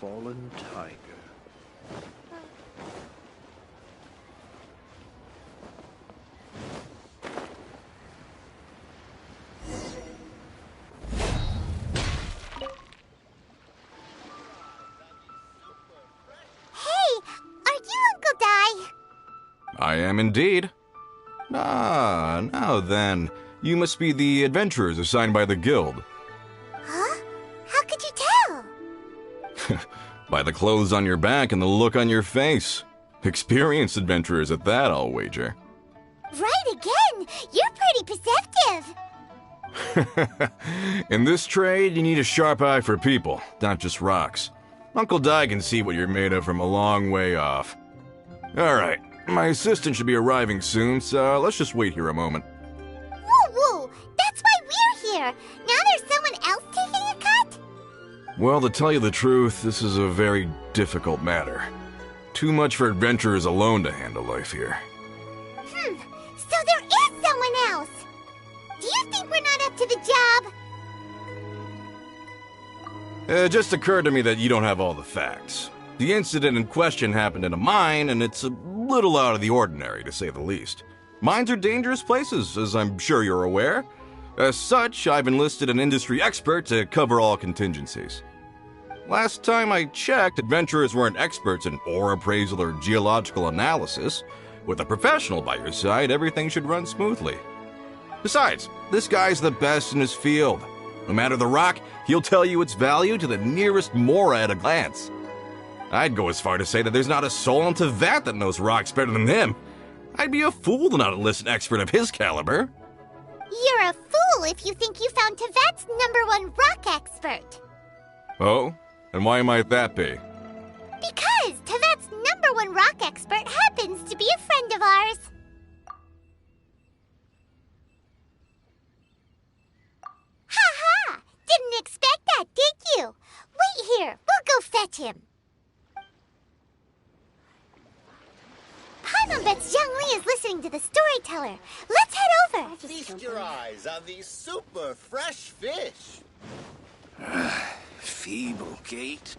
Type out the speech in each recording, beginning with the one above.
Fallen tiger. I am indeed. Ah, now then, you must be the adventurers assigned by the guild. Huh? How could you tell? By the clothes on your back and the look on your face. Experienced adventurers at that, I'll wager. Right again! You're pretty perceptive! In this trade, you need a sharp eye for people, not just rocks. Uncle Di can see what you're made of from a long way off. Alright, my assistant should be arriving soon, so let's just wait here a moment. Woo-woo! That's why we're here! Now there's someone else taking a cut? Well, to tell you the truth, this is a very difficult matter. Too much for adventurers alone to handle life here. So there is someone else! Do you think we're not up to the job? It just occurred to me that you don't have all the facts. The incident in question happened in a mine, and it's a little out of the ordinary, to say the least. Mines are dangerous places, as I'm sure you're aware. As such, I've enlisted an industry expert to cover all contingencies. Last time I checked, adventurers weren't experts in ore appraisal or geological analysis. With a professional by your side, everything should run smoothly. Besides, this guy's the best in his field. No matter the rock, he'll tell you its value to the nearest mora at a glance. I'd go as far to say that there's not a soul on Teyvat that knows rocks better than him. I'd be a fool to not enlist an expert of his caliber. You're a fool if you think you found Teyvat's #1 rock expert. Oh? And why might that be? Because Teyvat's #1 rock expert happens to be a friend of ours. Ha-ha! Didn't expect that, did you? Wait here, we'll go fetch him. Paimon bets Zhang Li is listening to the storyteller. Let's head over. Feast your eyes on these super fresh fish. Feeble gait.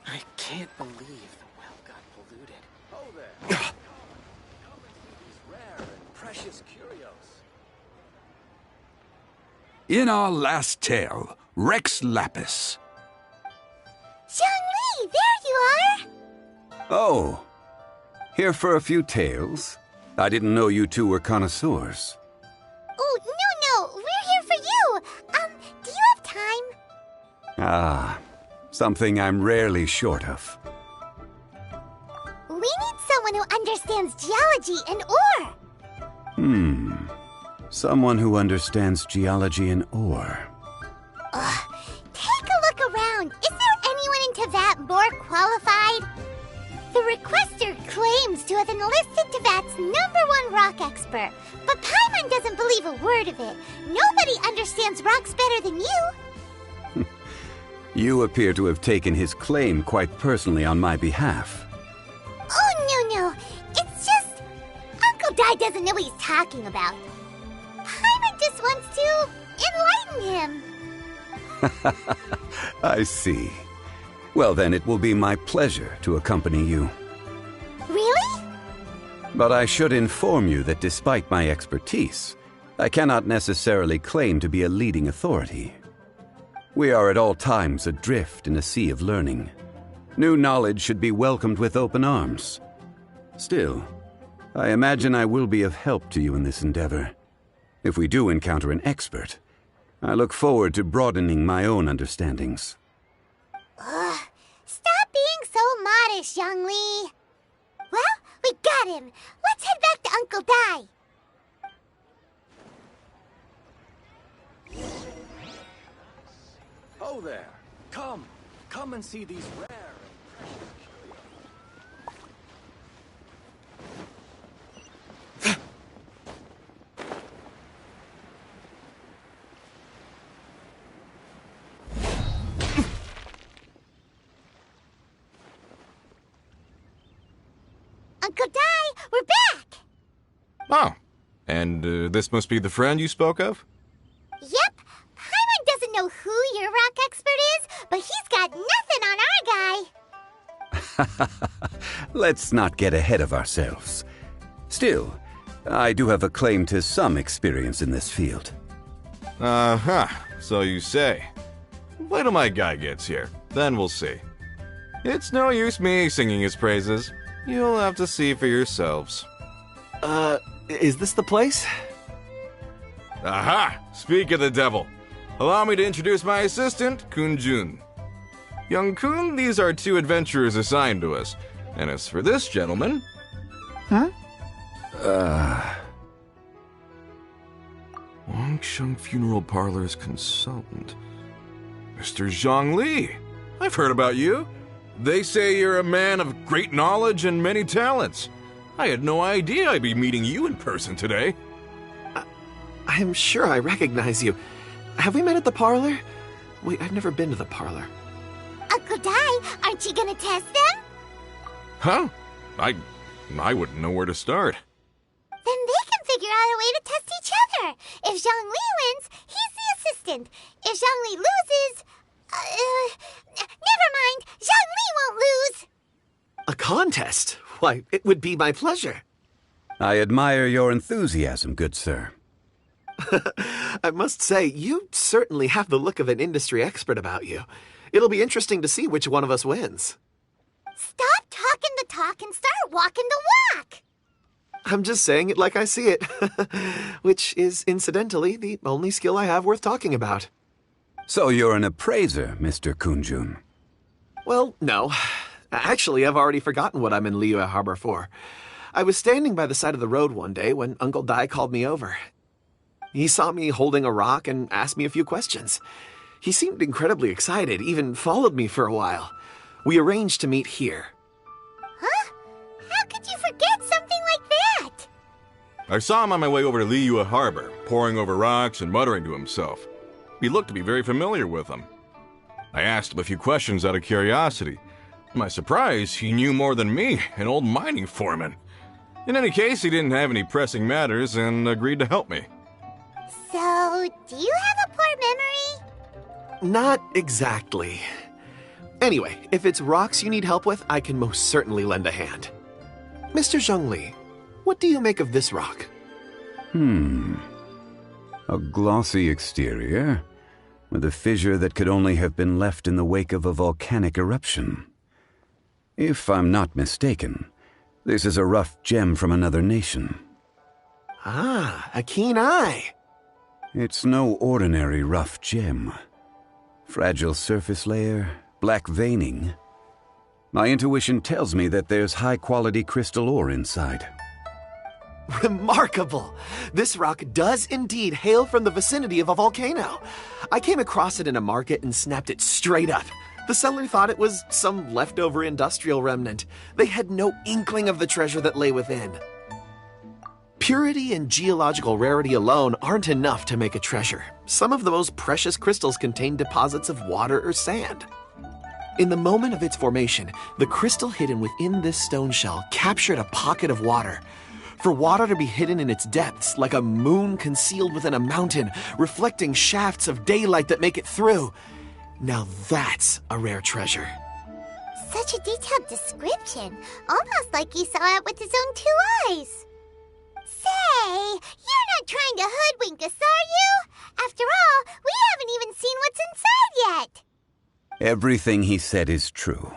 I can't believe the well got polluted. Oh there. Come and see these rare and precious curios. In our last tale, Rex Lapis. Zhang Li, there you are! Oh, here for a few tales? I didn't know you two were connoisseurs. Oh, no, we're here for you. Do you have time? Ah, something I'm rarely short of. We need someone who understands geology and ore. Someone who understands geology and ore. Take a look around. Is there anyone in Teyvat more qualified? The requester claims to have enlisted Teyvat's #1 rock expert, but Paimon doesn't believe a word of it. Nobody understands rocks better than you. You appear to have taken his claim quite personally on my behalf. Oh, no. It's just... Uncle Di doesn't know what he's talking about. Paimon just wants to enlighten him. I see. Well then, it will be my pleasure to accompany you. Really? But I should inform you that despite my expertise, I cannot necessarily claim to be a leading authority. We are at all times adrift in a sea of learning. New knowledge should be welcomed with open arms. Still, I imagine I will be of help to you in this endeavor. If we do encounter an expert, I look forward to broadening my own understandings. Stop being so modest, Zhang Li. Well, we got him. Let's head back to Uncle Di. Oh there. Come and see these rare and precious curios. Uncle Dai, we're back! Oh, and this must be the friend you spoke of? Yep. Paimon doesn't know who your rock expert is, but he's got nothing on our guy. Let's not get ahead of ourselves. Still, I do have a claim to some experience in this field. Uh-huh, so you say. Wait till my guy gets here, then we'll see. It's no use me singing his praises. You'll have to see for yourselves. Is this the place? Aha! Speak of the devil. Allow me to introduce my assistant, Kun-jun. Young Kun, these are 2 adventurers assigned to us. And as for this gentleman... Wangsheng Funeral Parlor's consultant. Mr. Zhang Li. I've heard about you. They say you're a man of great knowledge and many talents. I had no idea I'd be meeting you in person today. I'm sure I recognize you. Have we met at the parlor? Wait, I've never been to the parlor. Uncle Dai, aren't you gonna test them? Huh? I wouldn't know where to start. Then they can figure out a way to test each other. If Zhang Li wins, he's the assistant. If Zhang Li loses... never mind. Zhang Li won't lose. A contest? Why, it would be my pleasure. I admire your enthusiasm, good sir. I must say, you certainly have the look of an industry expert about you. It'll be interesting to see which one of us wins. Stop talking the talk and start walking the walk. I'm just saying it like I see it, which is, incidentally, the only skill I have worth talking about. So you're an appraiser, Mr. Kun-jun. Well, no. Actually, I've already forgotten what I'm in Liyue Harbor for. I was standing by the side of the road one day when Uncle Dai called me over. He saw me holding a rock and asked me a few questions. He seemed incredibly excited, even followed me for a while. We arranged to meet here. Huh? How could you forget something like that? I saw him on my way over to Liyue Harbor, poring over rocks and muttering to himself. He looked to be very familiar with them. I asked him a few questions out of curiosity. To my surprise, he knew more than me, an old mining foreman. In any case, he didn't have any pressing matters and agreed to help me. So, do you have a poor memory? Not exactly. Anyway, if it's rocks you need help with, I can most certainly lend a hand. Mr. Zhang Li, what do you make of this rock? A glossy exterior, with a fissure that could only have been left in the wake of a volcanic eruption. If I'm not mistaken, this is a rough gem from another nation. Ah, a keen eye. It's no ordinary rough gem. Fragile surface layer, black veining. My intuition tells me that there's high-quality crystal ore inside. Remarkable! This rock does indeed hail from the vicinity of a volcano. I came across it in a market and snapped it straight up. The seller thought it was some leftover industrial remnant. They had no inkling of the treasure that lay within. Purity and geological rarity alone aren't enough to make a treasure. Some of the most precious crystals contain deposits of water or sand. In the moment of its formation, the crystal hidden within this stone shell captured a pocket of water. For water to be hidden in its depths, like a moon concealed within a mountain, reflecting shafts of daylight that make it through. Now that's a rare treasure. Such a detailed description, almost like he saw it with his own 2 eyes. Say, you're not trying to hoodwink us, are you? After all, we haven't even seen what's inside yet. Everything he said is true.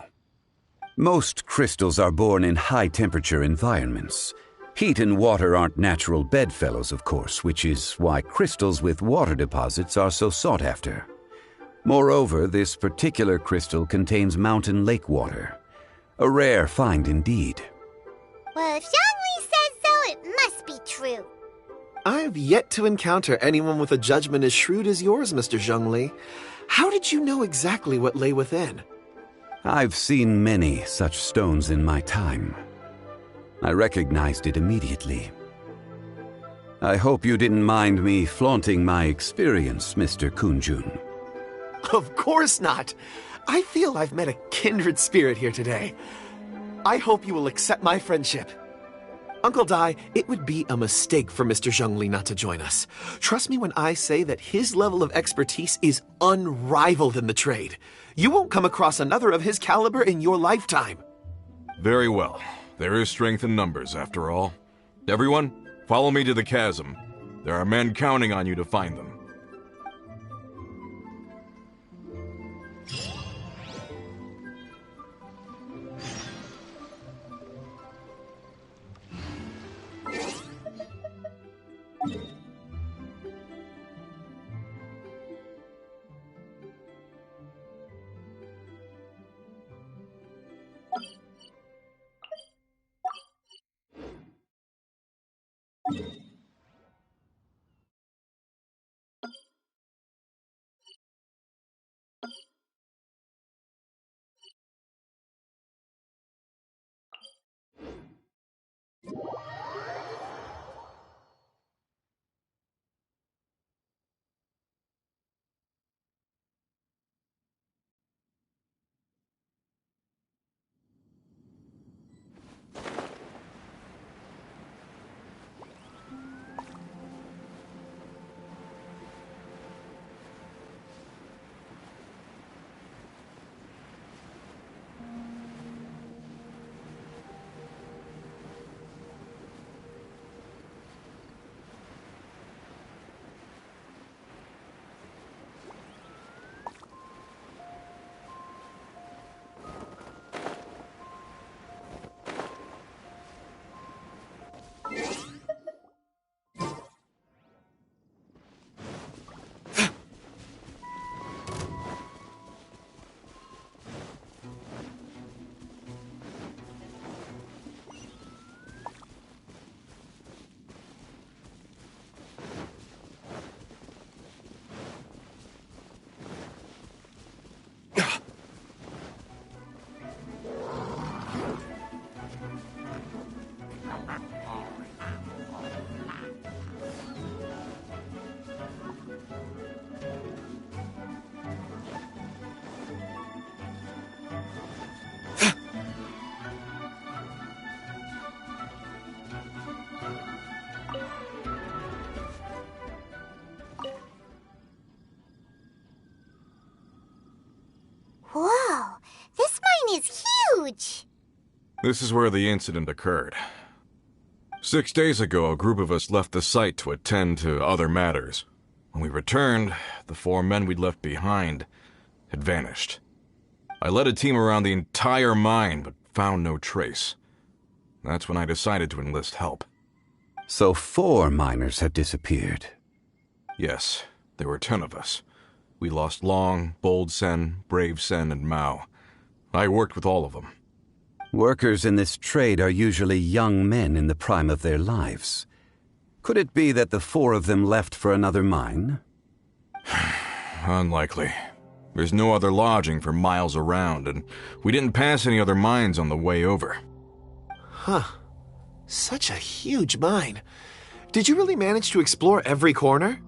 Most crystals are born in high-temperature environments. Heat and water aren't natural bedfellows, of course, which is why crystals with water deposits are so sought after. Moreover, this particular crystal contains mountain lake water. A rare find indeed. Well, if Zhang Li says so, it must be true. I've yet to encounter anyone with a judgment as shrewd as yours, Mr. Zhang Li. How did you know exactly what lay within? I've seen many such stones in my time. I recognized it immediately. I hope you didn't mind me flaunting my experience, Mr. Kun-jun. Of course not. I feel I've met a kindred spirit here today. I hope you will accept my friendship. Uncle Dai, it would be a mistake for Mr. Zhongli not to join us. Trust me when I say that his level of expertise is unrivaled in the trade. You won't come across another of his caliber in your lifetime. Very well. There is strength in numbers, after all. Everyone, follow me to the chasm. There are men counting on you to find them. Whoa, this mine is huge! This is where the incident occurred. 6 days ago, a group of us left the site to attend to other matters. When we returned, the 4 men we'd left behind had vanished. I led a team around the entire mine, but found no trace. That's when I decided to enlist help. So 4 miners have disappeared. Yes, there were 10 of us. We lost Long, Bold Sen, Brave Sen, and Mao. I worked with all of them. Workers in this trade are usually young men in the prime of their lives. Could it be that the 4 of them left for another mine? Unlikely. There's no other lodging for miles around, and we didn't pass any other mines on the way over. Huh. Such a huge mine. Did you really manage to explore every corner?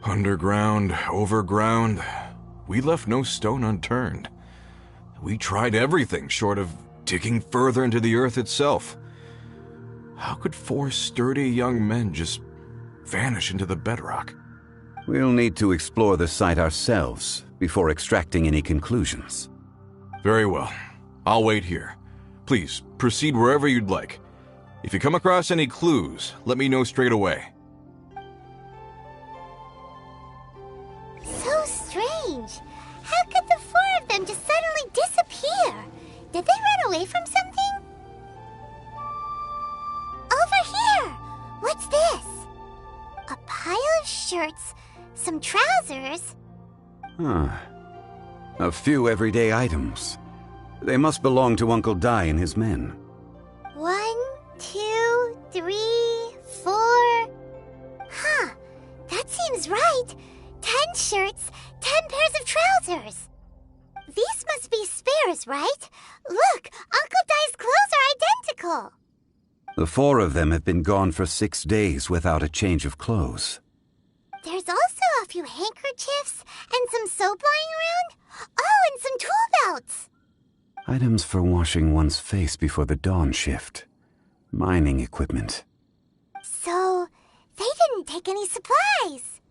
Underground, overground, we left no stone unturned. We tried everything short of digging further into the earth itself. How could 4 sturdy young men just vanish into the bedrock? We'll need to explore the site ourselves before extracting any conclusions. Very well. I'll wait here. Please, proceed wherever you'd like. If you come across any clues, let me know straight away. So strange. How could the 4 of them just suddenly disappear? Did they run away from something? Over here! What's this? A pile of shirts, some trousers. A few everyday items. They must belong to Uncle Dai and his men. 1, 2, 3, 4. Huh, that seems right. 10 shirts, 10 pairs of trousers. These must be spares, right? Look, Uncle Dai's clothes are identical. The 4 of them have been gone for 6 days without a change of clothes. There's also a few handkerchiefs and some soap lying around. Oh, and some tool belts. Items for washing one's face before the dawn shift. Mining equipment. So, they didn't take any supplies.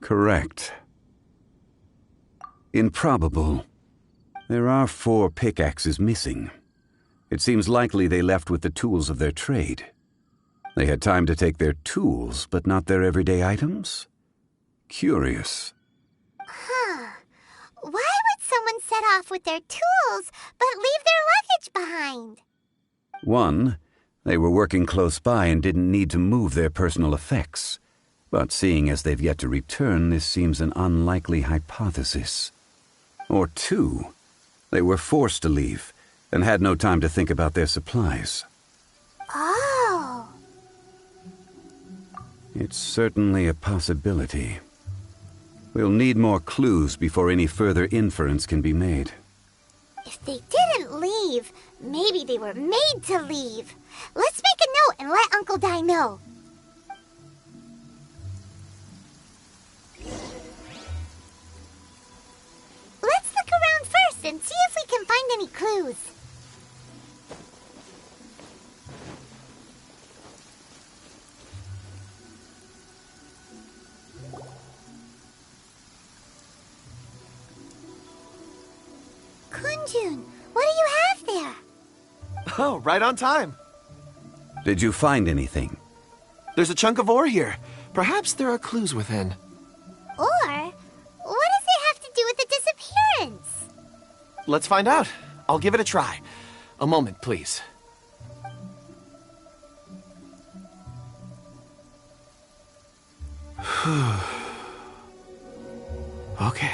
Correct. Improbable. There are 4 pickaxes missing. It seems likely they left with the tools of their trade. They had time to take their tools, but not their everyday items? Curious. Why would someone set off with their tools, but leave their luggage behind? 1, they were working close by and didn't need to move their personal effects. But seeing as they've yet to return, this seems an unlikely hypothesis. Or 2, they were forced to leave and had no time to think about their supplies. Oh. It's certainly a possibility. We'll need more clues before any further inference can be made. If they didn't leave, maybe they were made to leave. Let's make a note and let Uncle Dai know. Let's look around first and see if we can find any clues. Kunjun, what do you have there? Oh, right on time. Did you find anything? There's a chunk of ore here. Perhaps there are clues within. Or, what does it have to do with the disappearance? Let's find out. I'll give it a try. A moment, please. Okay.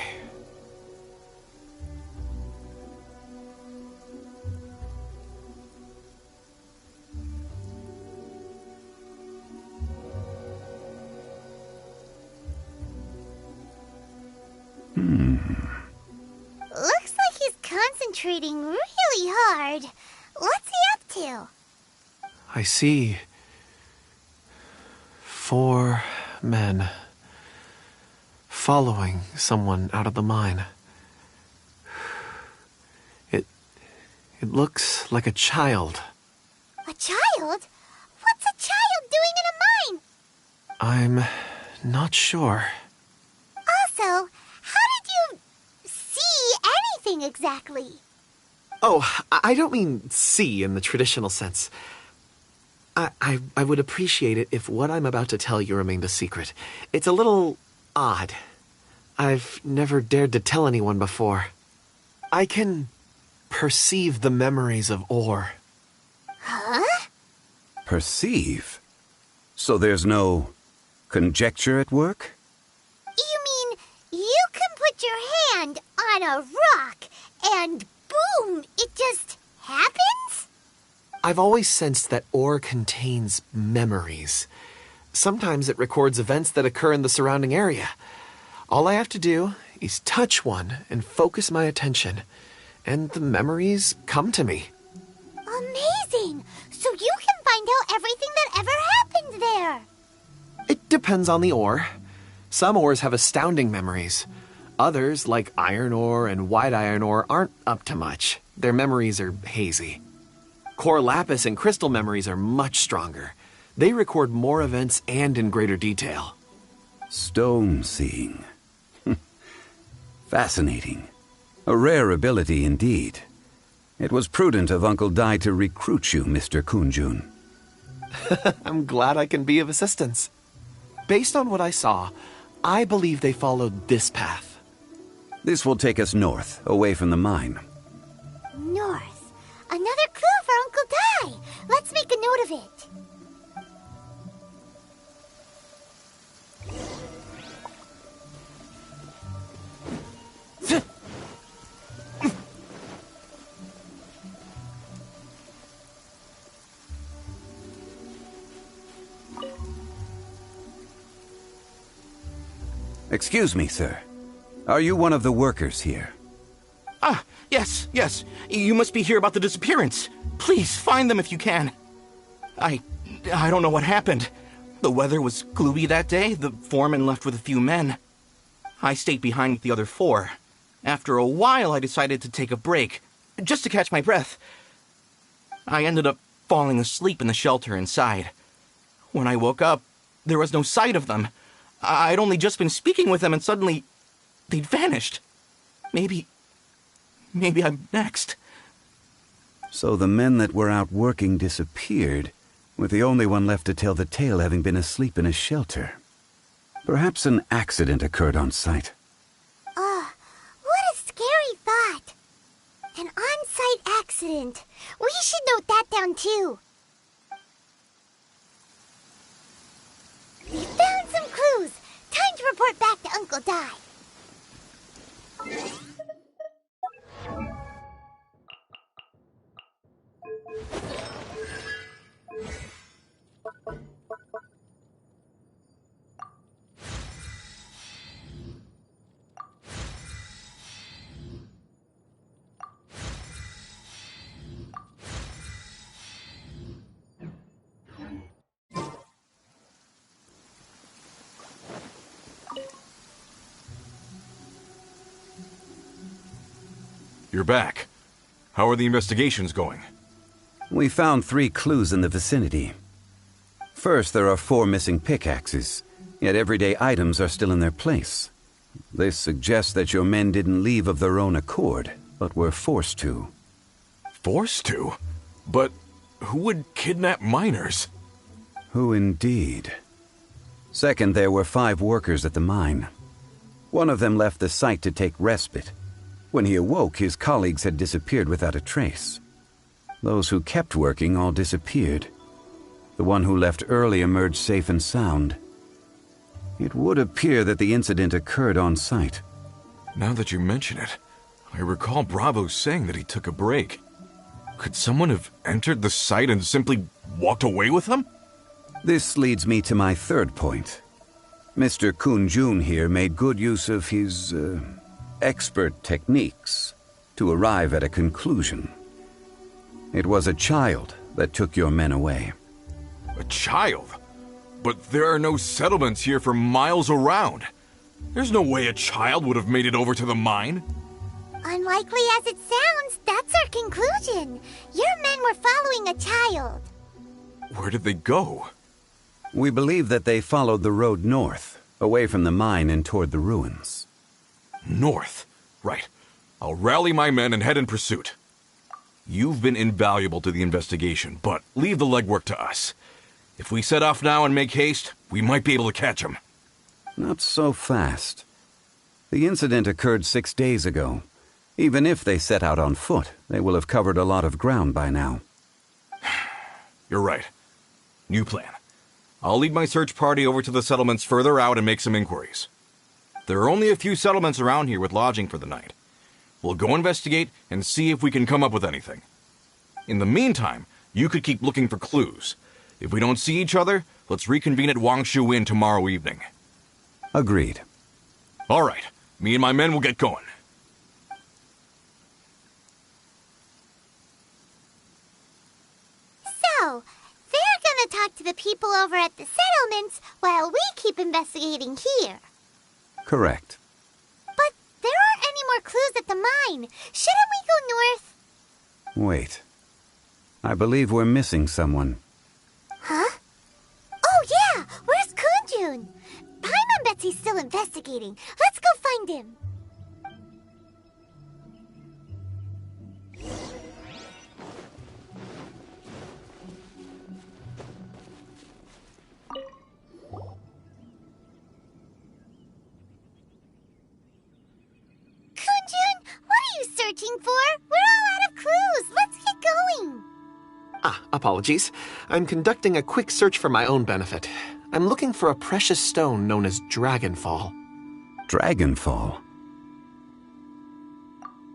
Looks like he's concentrating really hard. What's he up to? I see 4 men following someone out of the mine. It looks like a child. A child? What's a child doing in a mine? I'm not sure. Also, how did you see anything exactly? Oh, I don't mean see in the traditional sense. I would appreciate it if what I'm about to tell you remained a secret. It's a little odd. I've never dared to tell anyone before. I can perceive the memories of ore. Huh? Perceive? So there's no conjecture at work? You mean you can put your hand on a rock and boom, it just happens? I've always sensed that ore contains memories. Sometimes it records events that occur in the surrounding area. All I have to do is touch one and focus my attention, and the memories come to me. Amazing! So you can find out everything that ever happened there. It depends on the ore. Some ores have astounding memories. Others, like iron ore and white iron ore, aren't up to much. Their memories are hazy. Core lapis and crystal memories are much stronger. They record more events and in greater detail. Stone seeing. Fascinating. A rare ability indeed. It was prudent of Uncle Dai to recruit you, Mr. Kunjun. I'm glad I can be of assistance. Based on what I saw, I believe they followed this path. This will take us north, away from the mine. North. Another clue for Uncle Dai. Let's make a note of it. Excuse me, sir. Are you one of the workers here? Ah, yes. You must be here about the disappearance. Please, find them if you can. I don't know what happened. The weather was gloomy that day. The foreman left with a few men. I stayed behind with the other 4. After a while, I decided to take a break, just to catch my breath. I ended up falling asleep in the shelter inside. When I woke up, there was no sight of them. I'd only just been speaking with them and suddenly they'd vanished. Maybe I'm next. So the men that were out working disappeared, with the only one left to tell the tale having been asleep in a shelter. Perhaps an accident occurred on site. What a scary thought. An on-site accident. We should note that down too. We found some clues. Time to report back to Uncle Di. You're back. How are the investigations going? We found 3 clues in the vicinity. First, there are 4 missing pickaxes, yet everyday items are still in their place. This suggests that your men didn't leave of their own accord, but were forced to. Forced to? But who would kidnap miners? Who indeed? Second, there were 5 workers at the mine. One of them left the site to take respite. When he awoke, his colleagues had disappeared without a trace. Those who kept working all disappeared. The one who left early emerged safe and sound. It would appear that the incident occurred on site. Now that you mention it, I recall Bravo saying that he took a break. Could someone have entered the site and simply walked away with him? This leads me to my third point. Mr. Kun-jun here made good use of his, expert techniques to arrive at a conclusion. It was a child that took your men away. A child? But there are no settlements here for miles around. There's no way a child would have made it over to the mine. Unlikely as it sounds, that's our conclusion. Your men were following a child. Where did they go? We believe that they followed the road north, away from the mine and toward the ruins. North. Right. I'll rally my men and head in pursuit. You've been invaluable to the investigation, but leave the legwork to us. If we set off now and make haste, we might be able to catch them. Not so fast. The incident occurred 6 days ago. Even if they set out on foot, they will have covered a lot of ground by now. You're right. New plan. I'll lead my search party over to the settlements further out and make some inquiries. There are only a few settlements around here with lodging for the night. We'll go investigate and see if we can come up with anything. In the meantime, you could keep looking for clues. If we don't see each other, let's reconvene at Wangshu Inn tomorrow evening. Agreed. All right. Me and my men will get going. So, they're gonna talk to the people over at the settlements while we keep investigating here. Correct. But there aren't any more clues at the mine. Shouldn't we go north? Wait. I believe we're missing someone. Huh? Oh yeah! Where's Kun-jun? Paimon bets he's still investigating. Let's go find him. Kun-jun, what are you searching for? We're all out of clues. Let's get going. Apologies. I'm conducting a quick search for my own benefit. I'm looking for a precious stone known as Dragonfall. Dragonfall?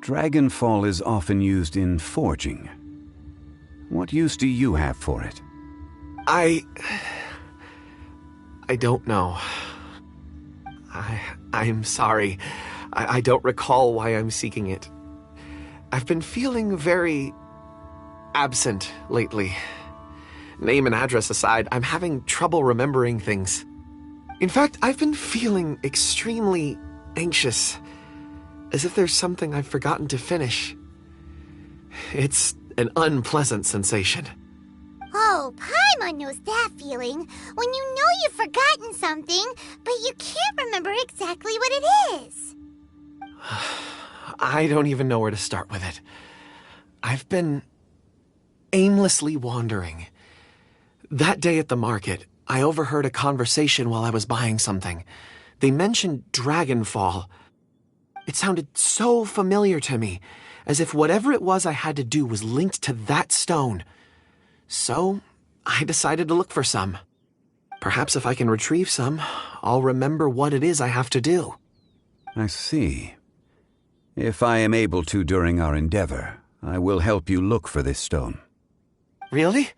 Dragonfall is often used in forging. What use do you have for it? I don't know. I'm sorry. I don't recall why I'm seeking it. I've been feeling very absent lately. Name and address aside, I'm having trouble remembering things. In fact, I've been feeling extremely anxious, as if there's something I've forgotten to finish. It's an unpleasant sensation. Oh, Paimon knows that feeling. When you know you've forgotten something, but you can't remember exactly what it is. I don't even know where to start with it. I've been aimlessly wandering. That day at the market, I overheard a conversation while I was buying something. They mentioned Dragonfall. It sounded so familiar to me, as if whatever it was I had to do was linked to that stone. So, I decided to look for some. Perhaps if I can retrieve some, I'll remember what it is I have to do. I see. If I am able to during our endeavor, I will help you look for this stone. Really?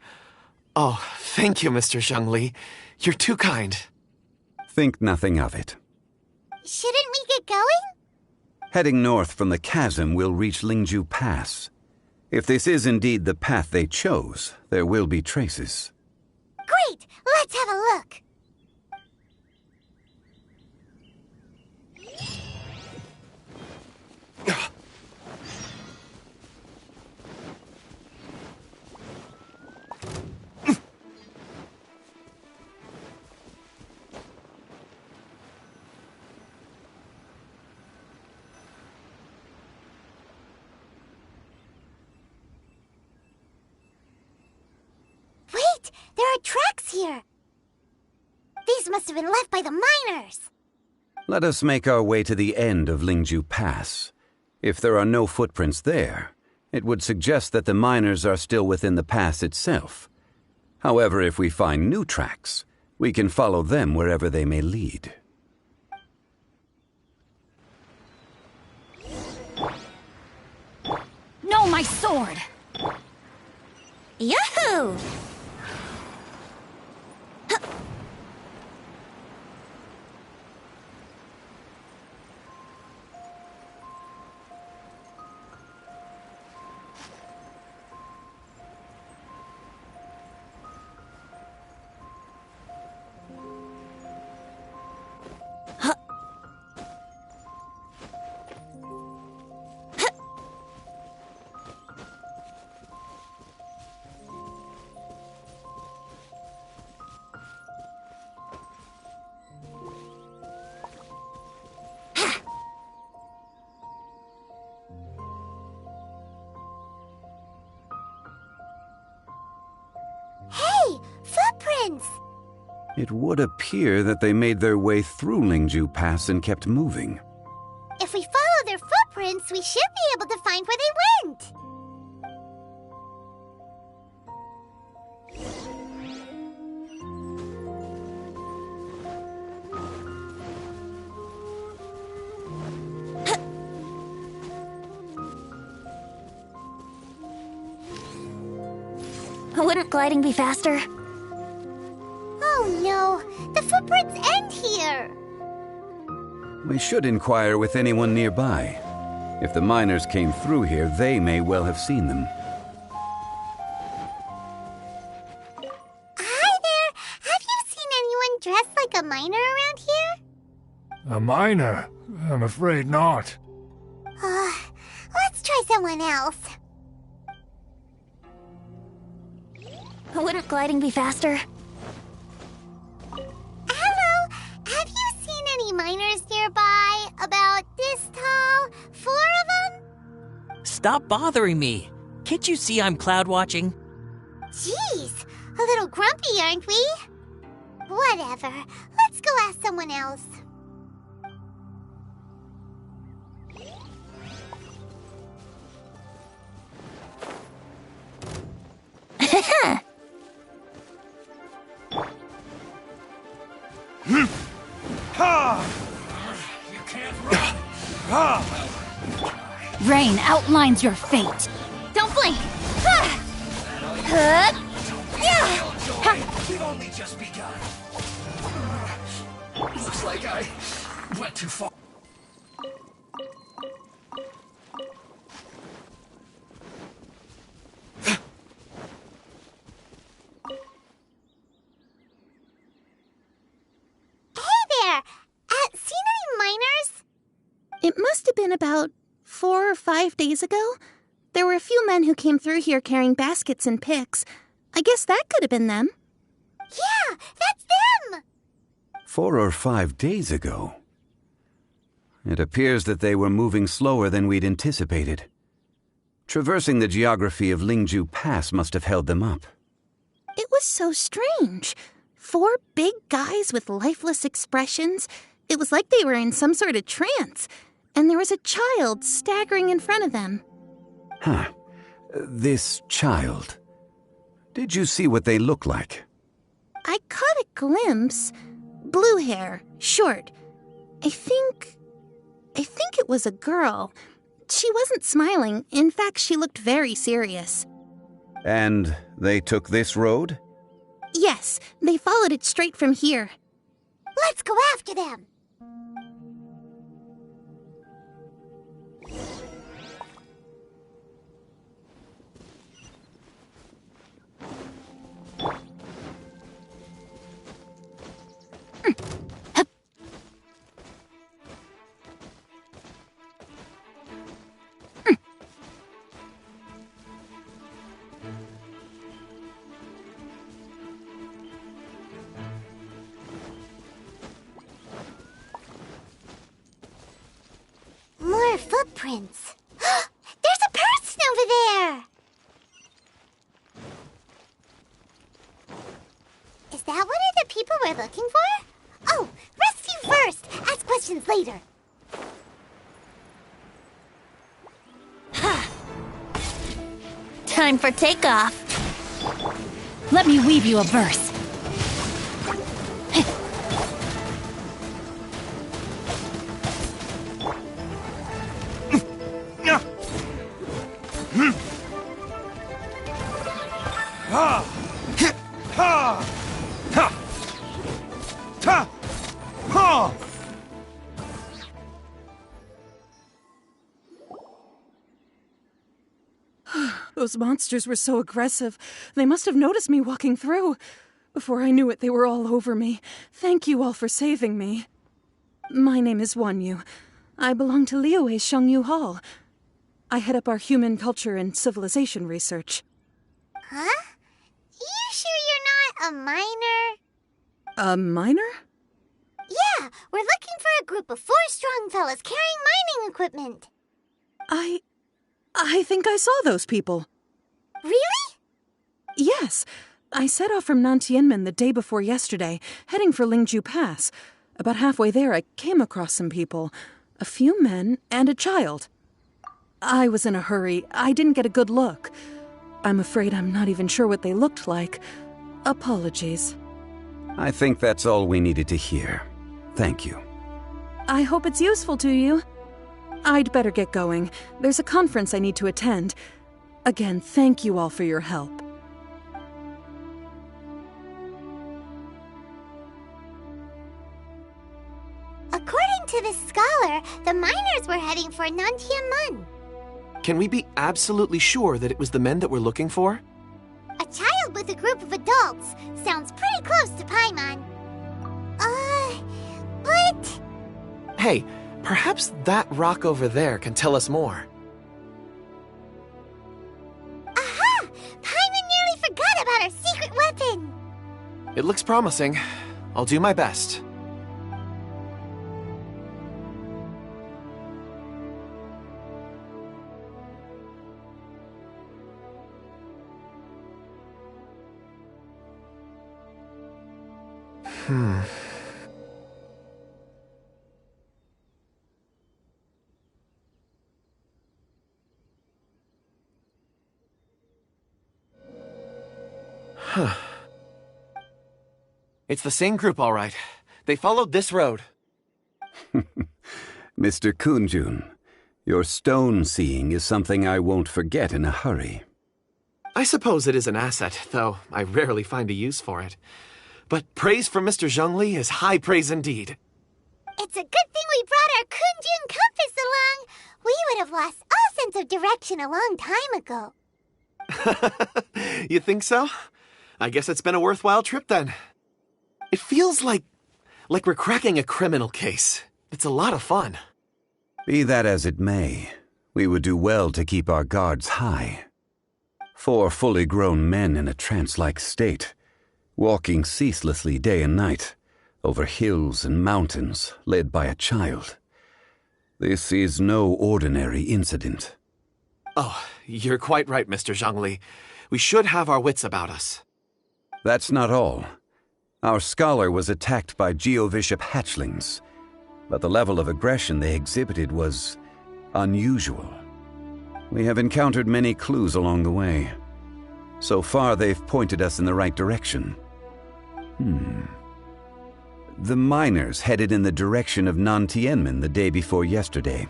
Oh, thank you, Mr. Zhongli. You're too kind. Think nothing of it. Shouldn't we get going? Heading north from the chasm, we'll reach Lingju Pass. If this is indeed the path they chose, there will be traces. Great! Let's have a look! Wait! There are tracks here! These must have been left by the miners! Let us make our way to the end of Lingju Pass. If there are no footprints there, it would suggest that the miners are still within the pass itself. However, if we find new tracks, we can follow them wherever they may lead. No, my sword! Yahoo! Hey! Footprints! It would appear that they made their way through Lingju Pass and kept moving. If we follow their footprints, we should be able to find where they went! Wouldn't gliding be faster? Oh no! The footprints end here! We should inquire with anyone nearby. If the miners came through here, they may well have seen them. Hi there! Have you seen anyone dressed like a miner around here? A miner? I'm afraid not. Let's try someone else. Wouldn't gliding be faster? Hello! Have you seen any miners nearby? About this tall? 4 of them? Stop bothering me. Can't you see I'm cloud watching? Jeez, a little grumpy, aren't we? Whatever. Let's go ask someone else. Rain outlines your fate. Don't blink. We've only just begun. Looks like I went too far. Seen any miners? It must have been about 4 or 5 days ago. There were a few men who came through here carrying baskets and picks. I guess that could have been them. Yeah, that's them! 4 or 5 days ago. It appears that they were moving slower than we'd anticipated. Traversing the geography of Lingju Pass must have held them up. It was so strange. 4 big guys with lifeless expressions. It was like they were in some sort of trance. And there was a child staggering in front of them. Huh. This child. Did you see what they look like? I caught a glimpse. Blue hair, short. I think it was a girl. She wasn't smiling. In fact, she looked very serious. And they took this road? Yes, they followed it straight from here. Let's go after them! More footprints. There's a person over there! Is that one of the people we're looking for? Oh, rescue first! Ask questions later. Time for takeoff. Let me weave you a verse. Those monsters were so aggressive. They must have noticed me walking through. Before I knew it, they were all over me. Thank you all for saving me. My name is Wanyu. I belong to Liyue's Shengyu Hall. I head up our human culture and civilization research. Huh? You sure you're not a miner? A miner? Yeah, we're looking for a group of 4 strong fellas carrying mining equipment. I think I saw those people. Really? Yes. I set off from Nantianmen the day before yesterday, heading for Lingju Pass. About halfway there, I came across some people. A few men and a child. I was in a hurry. I didn't get a good look. I'm afraid I'm not even sure what they looked like. Apologies. I think that's all we needed to hear. Thank you. I hope it's useful to you. I'd better get going. There's a conference I need to attend. Again, thank you all for your help. According to this scholar, the miners were heading for Nantianmen. Can we be absolutely sure that it was the men that we're looking for? A child with a group of adults. Sounds pretty close to Paimon. But... Hey, perhaps that rock over there can tell us more. Aha! Paimon nearly forgot about our secret weapon! It looks promising. I'll do my best. It's the same group, all right. They followed this road. Mr. Kunjun, your stone seeing is something I won't forget in a hurry. I suppose it is an asset, though I rarely find a use for it. But praise from Mr. Zhongli is high praise indeed. It's a good thing we brought our Kunjun compass along. We would have lost all sense of direction a long time ago. You think so? I guess it's been a worthwhile trip then. It feels like we're cracking a criminal case. It's a lot of fun. Be that as it may, we would do well to keep our guards high. 4 fully grown men in a trance-like state, walking ceaselessly day and night, over hills and mountains, led by a child. This is no ordinary incident. Oh, you're quite right, Mr. Zhongli. We should have our wits about us. That's not all. Our scholar was attacked by Geovishap hatchlings, but the level of aggression they exhibited was unusual. We have encountered many clues along the way. So far, they've pointed us in the right direction. The miners headed in the direction of Nantianmen the day before yesterday.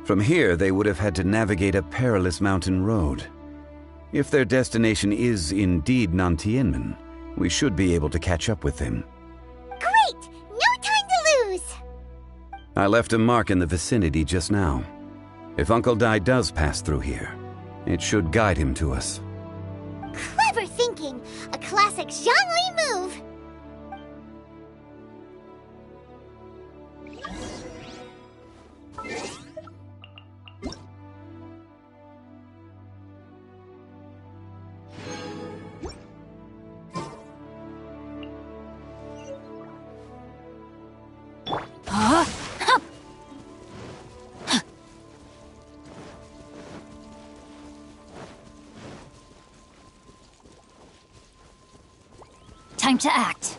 From here, they would have had to navigate a perilous mountain road. If their destination is indeed Nantianmen, we should be able to catch up with them. Great! No time to lose! I left a mark in the vicinity just now. If Uncle Dai does pass through here, it should guide him to us. Clever thinking! A classic Zhongli move! Time to act.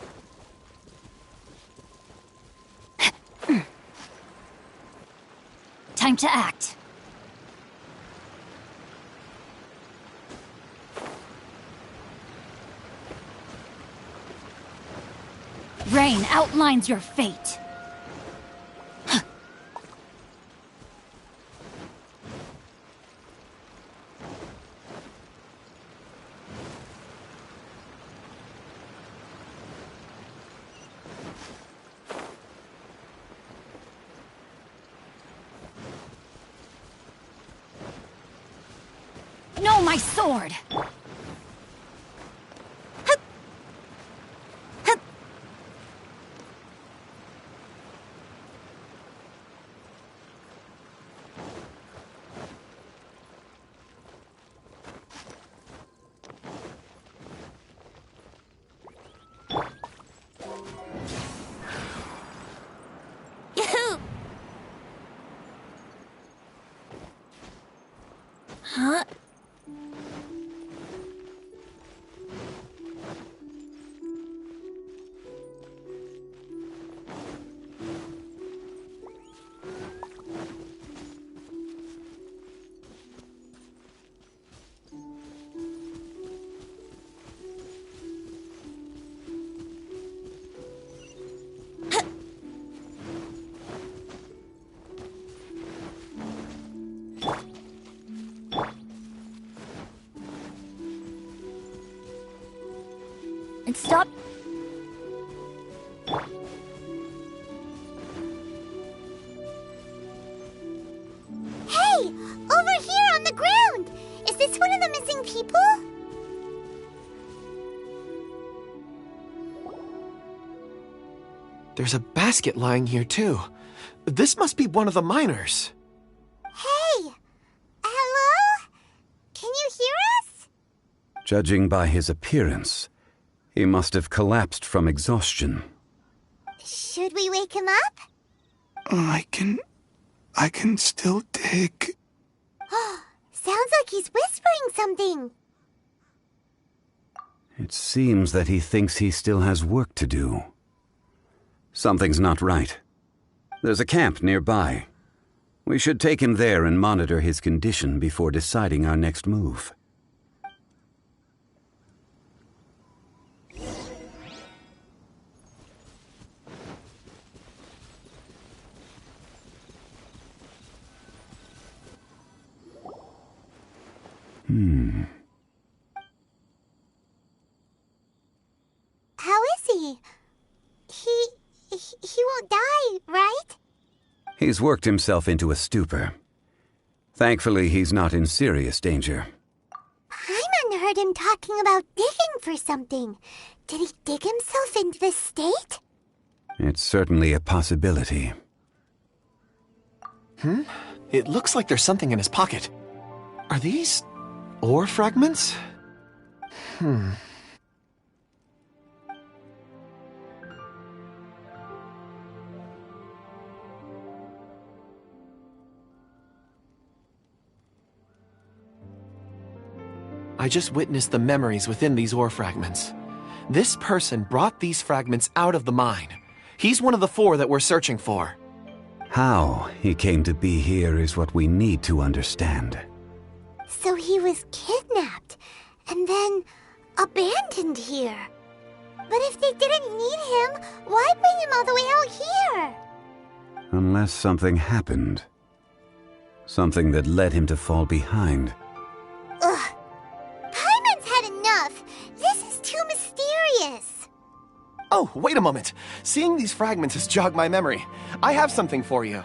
Time to act. Rain outlines your fate. No, my sword! Huh? And stop. Hey! Over here on the ground! Is this one of the missing people? There's a basket lying here, too. This must be one of the miners. Hey! Hello? Can you hear us? Judging by his appearance, he must have collapsed from exhaustion. Should we wake him up? I can still dig. Sounds like he's whispering something. It seems that he thinks he still has work to do. Something's not right. There's a camp nearby. We should take him there and monitor his condition before deciding our next move. How is he? He won't die, right? He's worked himself into a stupor. Thankfully, he's not in serious danger. Paimon heard him talking about digging for something. Did he dig himself into this state? It's certainly a possibility. It looks like there's something in his pocket. Are these ore fragments? I just witnessed the memories within these ore fragments. This person brought these fragments out of the mine. He's one of the 4 that we're searching for. How he came to be here is what we need to understand. So he was kidnapped and then abandoned here. But if they didn't need him, why bring him all the way out here? Unless something happened. Something that led him to fall behind. Ugh. Paimon's had enough. This is too mysterious. Oh, wait a moment. Seeing these fragments has jogged my memory. I have something for you.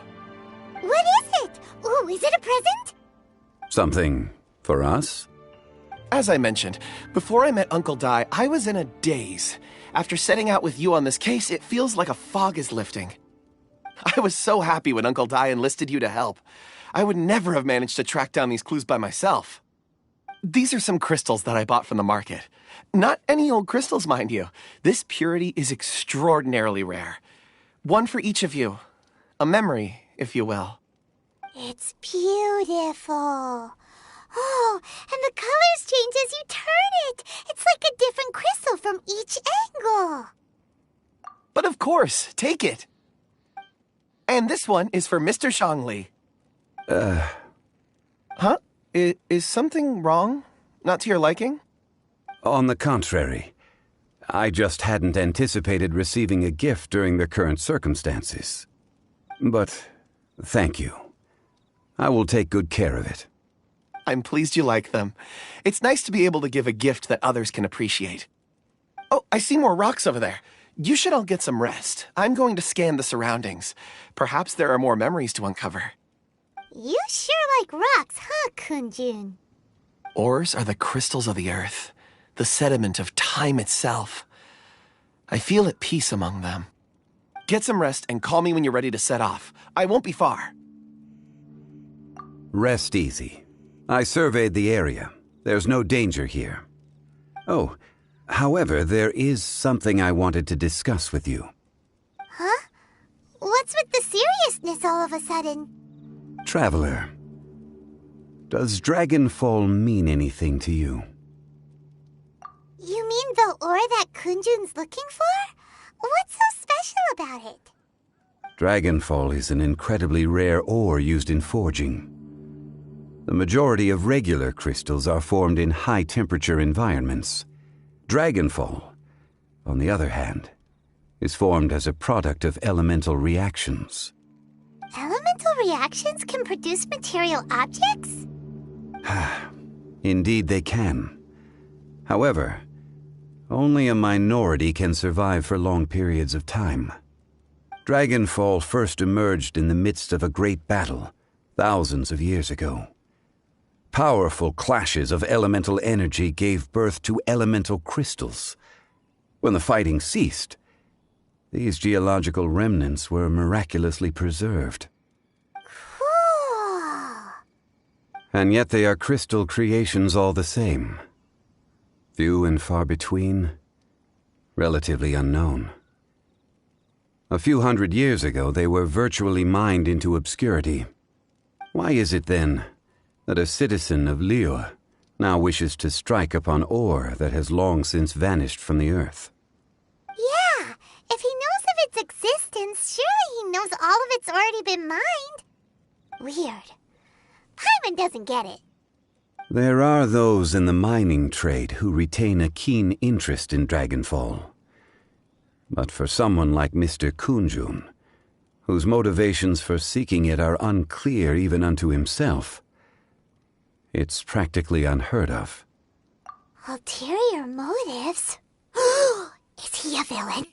What is it? Ooh, is it a present? Something for us? As I mentioned, before I met Uncle Dai, I was in a daze. After setting out with you on this case, it feels like a fog is lifting. I was so happy when Uncle Dai enlisted you to help. I would never have managed to track down these clues by myself. These are some crystals that I bought from the market. Not any old crystals, mind you. This purity is extraordinarily rare. One for each of you. A memory, if you will. It's beautiful. Oh, and the colors change as you turn it. It's like a different crystal from each angle. But of course, take it. And this one is for Mr. Zhongli. Huh? Is something wrong? Not to your liking? On the contrary. I just hadn't anticipated receiving a gift during the current circumstances. But thank you. I will take good care of it. I'm pleased you like them. It's nice to be able to give a gift that others can appreciate. Oh, I see more rocks over there. You should all get some rest. I'm going to scan the surroundings. Perhaps there are more memories to uncover. You sure like rocks, huh, Kunjun? Ores are the crystals of the earth, the sediment of time itself. I feel at peace among them. Get some rest and call me when you're ready to set off. I won't be far. Rest easy. I surveyed the area. There's no danger here. Oh, however, there is something I wanted to discuss with you. Huh? What's with the seriousness all of a sudden? Traveler, does Dragonfall mean anything to you? You mean the ore that Kunjun's looking for? What's so special about it? Dragonfall is an incredibly rare ore used in forging. The majority of regular crystals are formed in high-temperature environments. Dragonfall, on the other hand, is formed as a product of elemental reactions. Elemental reactions can produce material objects? Indeed they can. However, only a minority can survive for long periods of time. Dragonfall first emerged in the midst of a great battle, thousands of years ago. Powerful clashes of elemental energy gave birth to elemental crystals. When the fighting ceased, these geological remnants were miraculously preserved. Cool. And yet they are crystal creations all the same. Few and far between, relatively unknown. A few hundred years ago, they were virtually mined into obscurity. Why is it, then, that a citizen of Liyue now wishes to strike upon ore that has long since vanished from the earth? Yeah, if he knows of its existence, surely he knows all of it's already been mined. Weird. Paimon doesn't get it. There are those in the mining trade who retain a keen interest in Dragonfall. But for someone like Mr. Kunjun, whose motivations for seeking it are unclear even unto himself, it's practically unheard of. Ulterior motives? Is he a villain?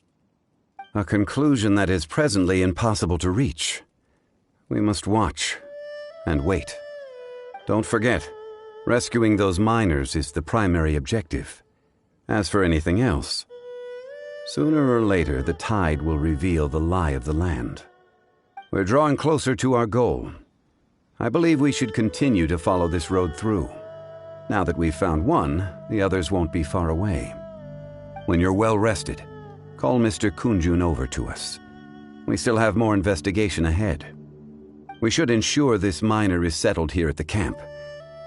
A conclusion that is presently impossible to reach. We must watch and wait. Don't forget, rescuing those miners is the primary objective. As for anything else, sooner or later the tide will reveal the lie of the land. We're drawing closer to our goal. I believe we should continue to follow this road through. Now that we've found one, the others won't be far away. When you're well rested, call Mr. Kunjun over to us. We still have more investigation ahead. We should ensure this miner is settled here at the camp.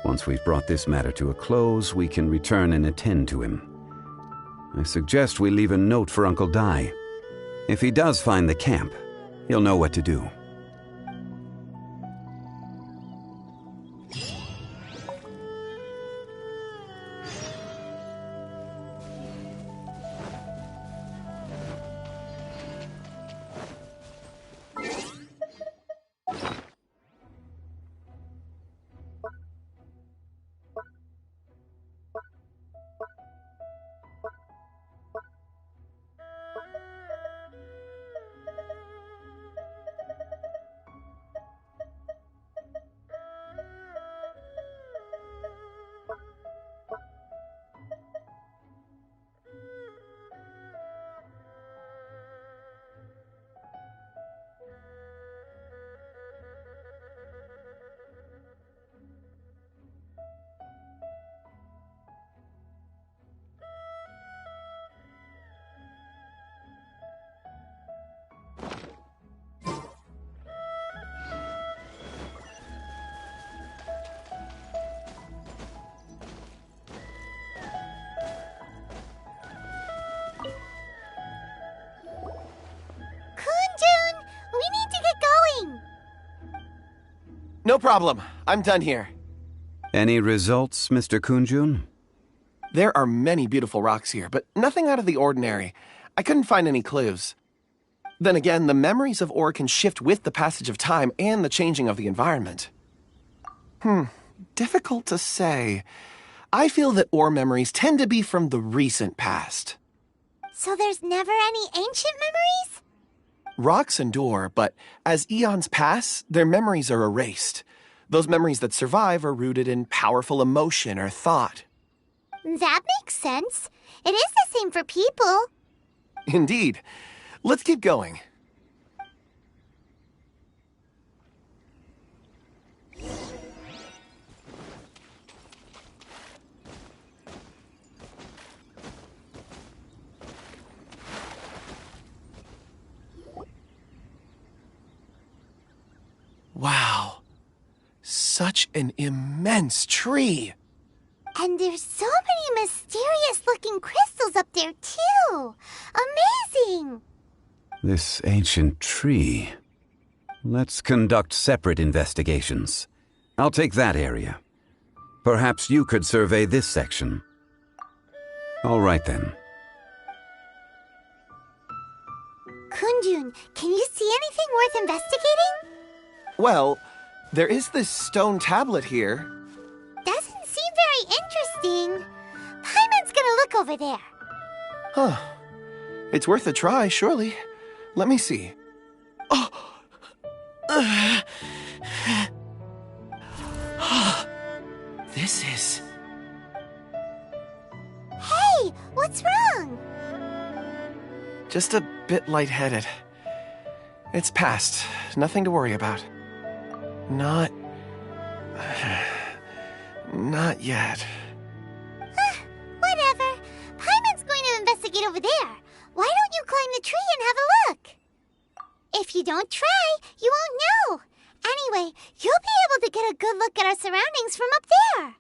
Once we've brought this matter to a close, we can return and attend to him. I suggest we leave a note for Uncle Dai. If he does find the camp, he'll know what to do. No problem. I'm done here. Any results, Mr. Kunjun? There are many beautiful rocks here, but nothing out of the ordinary. I couldn't find any clues. Then again, the memories of ore can shift with the passage of time and the changing of the environment. Difficult to say. I feel that ore memories tend to be from the recent past. So there's never any ancient memories? Rocks endure, but as eons pass, their memories are erased. Those memories that survive are rooted in powerful emotion or thought. That makes sense. It is the same for people. Indeed. Let's keep going. Wow. Such an immense tree. And there's so many mysterious-looking crystals up there, too. Amazing! This ancient tree. Let's conduct separate investigations. I'll take that area. Perhaps you could survey this section. All right, then. Kunjun, can you see anything worth investigating? Well, there is this stone tablet here. Doesn't seem very interesting. Paimon's gonna look over there. Huh. It's worth a try, surely. Let me see. Oh! This is... Hey, what's wrong? just a bit lightheaded. It's past. Nothing to worry about. Not yet. Whatever. Paimon's going to investigate over there. Why don't you climb the tree and have a look? If you don't try, you won't know. Anyway, you'll be able to get a good look at our surroundings from up there.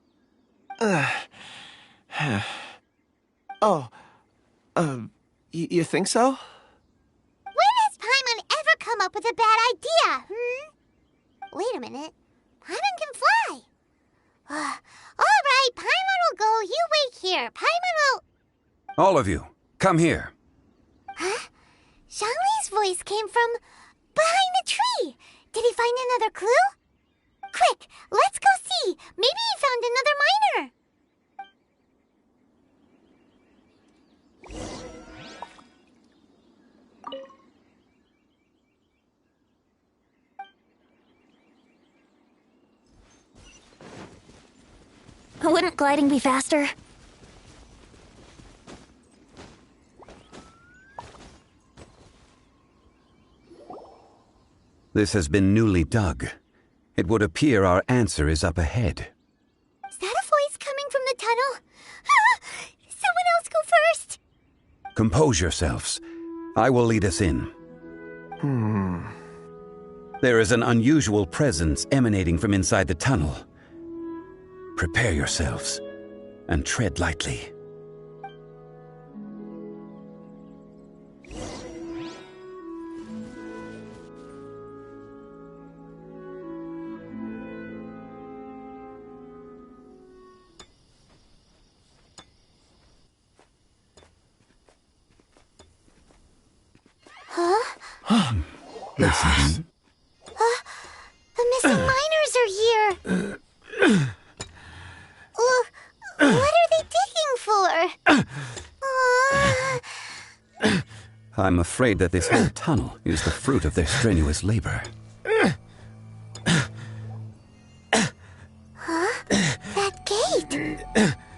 You think so? When has Paimon ever come up with a bad idea, Wait a minute. Paimon can fly. All right, Paimon will go. You wait here. Paimon will... All of you, come here. Huh? Zhongli's voice came from behind the tree. Did he find another clue? Quick, let's go see. Maybe he found another miner. Wouldn't gliding be faster? This has been newly dug. It would appear our answer is up ahead. Is that a voice coming from the tunnel? Someone else go first! Compose yourselves. I will lead us in. There is an unusual presence emanating from inside the tunnel. Prepare yourselves and tread lightly. Listen. The missing miners are here! What are they digging for? I'm afraid that this whole tunnel is the fruit of their strenuous labor. That gate!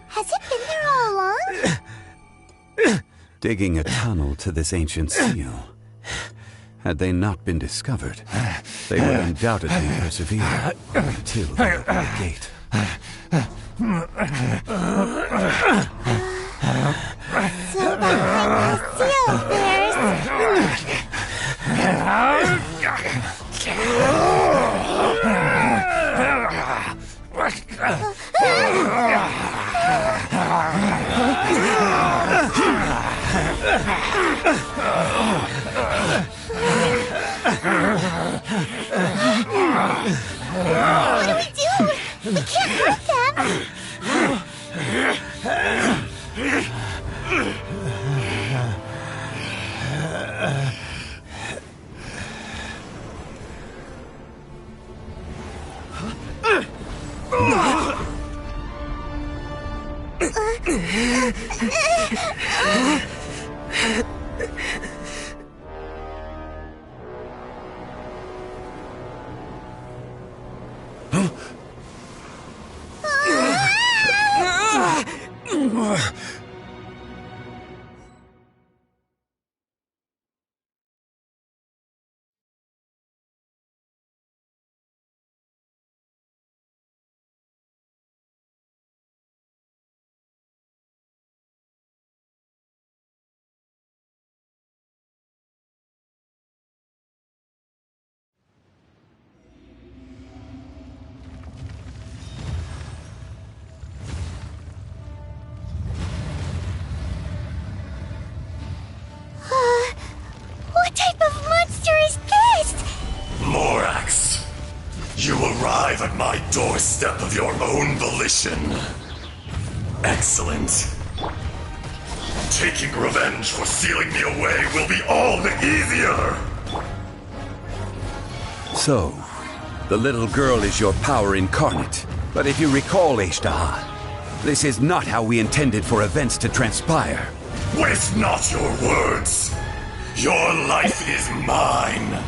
Has it been there all along? Digging a tunnel to this ancient seal. Had they not been discovered, they would undoubtedly persevere until they opened the gate. So behind the seal there's... What do we do? We can't hurt them! What type of monster is this? Morax, you arrive at my doorstep of your own volition. Excellent. Taking revenge for sealing me away will be all the easier. So, the little girl is your power incarnate. But if you recall, Ishtaha, this is not how we intended for events to transpire. Waste not your words. Your life is mine.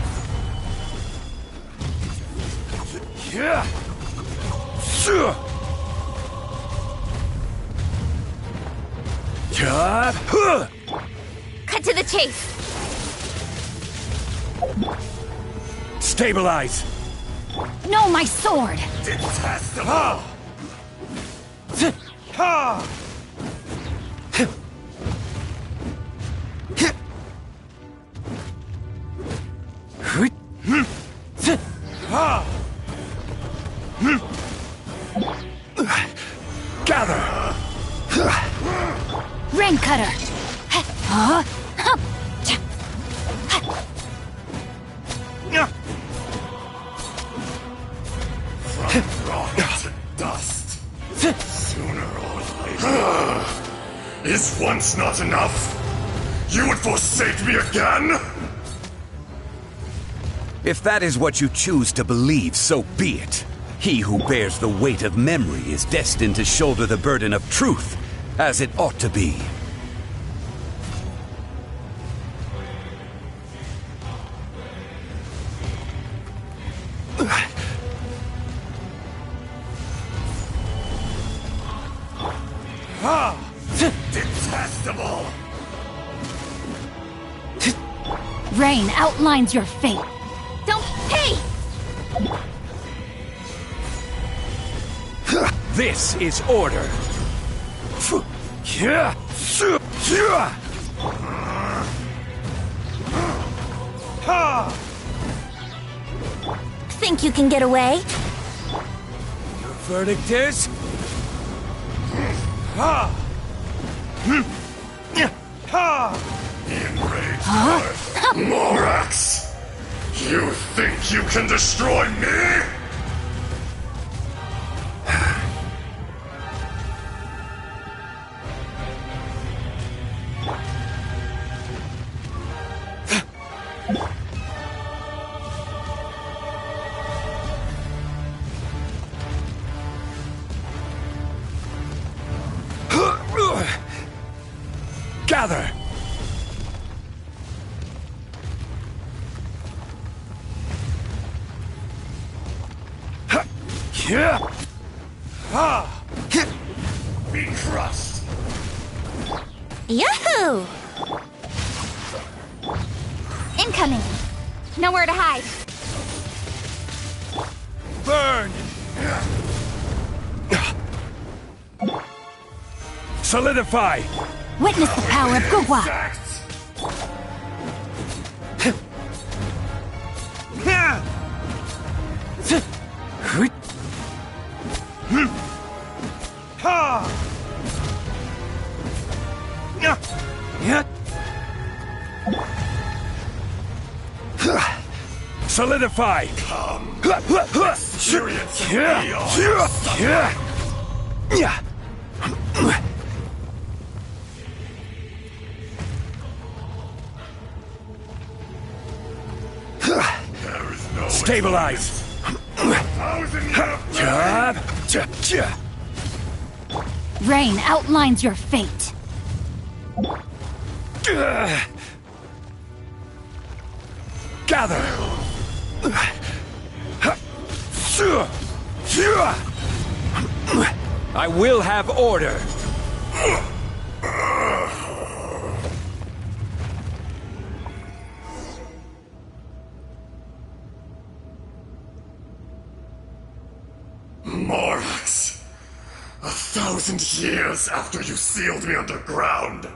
Cut to the chase. Stabilize. No, my sword. Detestable. Gather. Rain cutter. From rock to dust. Sooner or later. Is once not enough? You would forsake me again? If that is what you choose to believe, so be it. He who bears the weight of memory is destined to shoulder the burden of truth, as it ought to be. Detestable! Rain outlines your fate. Don't. Hey! This is order. Think you can get away? Your verdict is? Morax! You think you can destroy me? Gather! Be crushed! Yahoo! Incoming! Nowhere to hide. Burn! Solidify! Witness the power of Gugwa! Solidify! Experience Stabilize! Rain outlines your fate. Gather! I will have order! Morax! 1,000 years after you sealed me underground,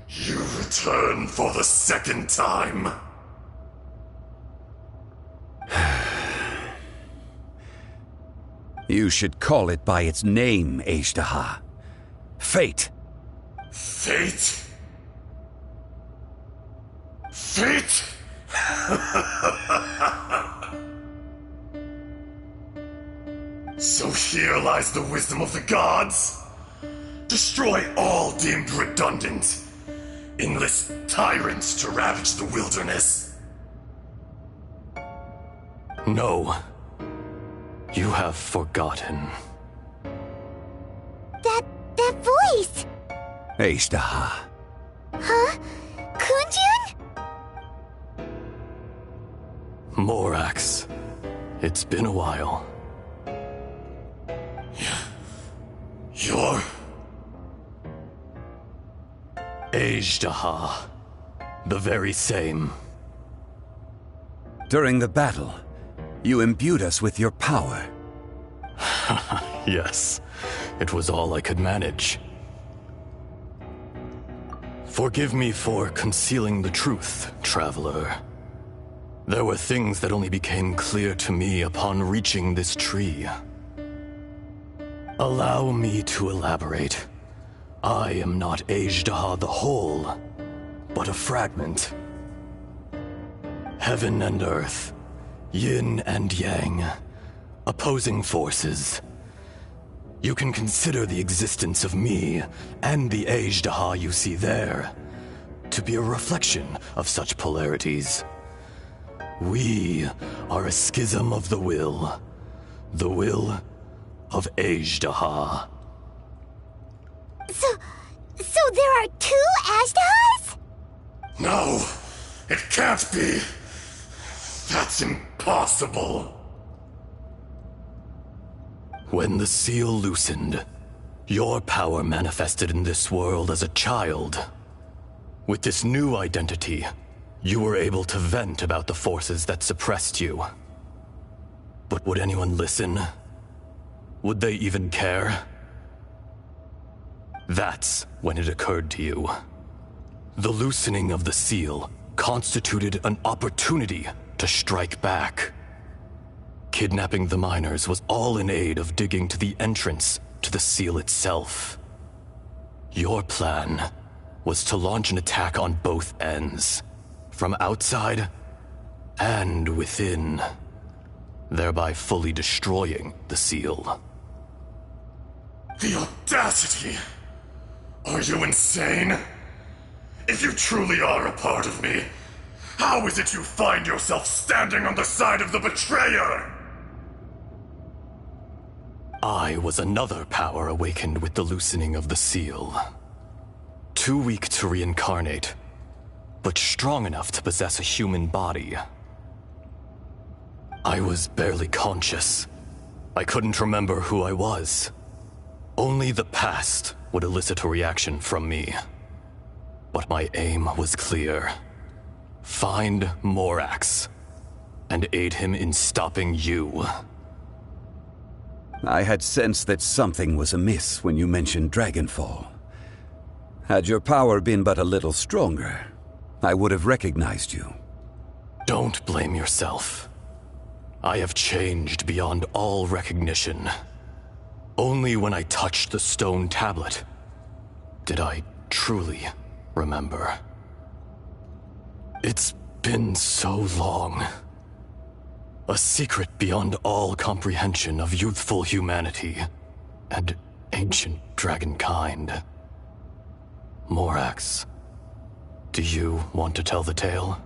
you return for the second time. You should call it by its name, Azhdaha. Fate. Fate? Fate? So here lies the wisdom of the gods. Destroy all deemed redundant. Enlist tyrants to ravage the wilderness. No. You have forgotten. That voice! Azhdaha. Huh? Kunjun? Morax. It's been a while. You're... Azhdaha. The very same. During the battle, you imbued us with your power. Yes, it was all I could manage. Forgive me for concealing the truth, Traveler. There were things that only became clear to me upon reaching this tree. Allow me to elaborate. I am not Azhdaha the whole, but a fragment. Heaven and earth, yin and yang, opposing forces. You can consider the existence of me and the Azhdaha you see there to be a reflection of such polarities. We are a schism of the will of Azhdaha. So there are two Azhdahas? No, it can't be. That's impossible. When the seal loosened, your power manifested in this world as a child. With this new identity, you were able to vent about the forces that suppressed you. But would anyone listen? would they even care? That's when it occurred to you. The loosening of the seal constituted an opportunity to strike back. Kidnapping the miners was all in aid of digging to the entrance to the seal itself. Your plan was to launch an attack on both ends, from outside and within, thereby fully destroying the seal. The audacity! Are you insane? If you truly are a part of me, how is it you find yourself standing on the side of the betrayer? I was another power awakened with the loosening of the seal. Too weak to reincarnate, but strong enough to possess a human body. I was barely conscious. I couldn't remember who I was. Only the past would elicit a reaction from me. But my aim was clear. Find Morax, and aid him in stopping you. I had sensed that something was amiss when you mentioned Dragonfall. Had your power been but a little stronger, I would have recognized you. Don't blame yourself. I have changed beyond all recognition. Only when I touched the stone tablet did I truly remember. It's been so long. A secret beyond all comprehension of youthful humanity and ancient dragonkind. Morax, do you want to tell the tale?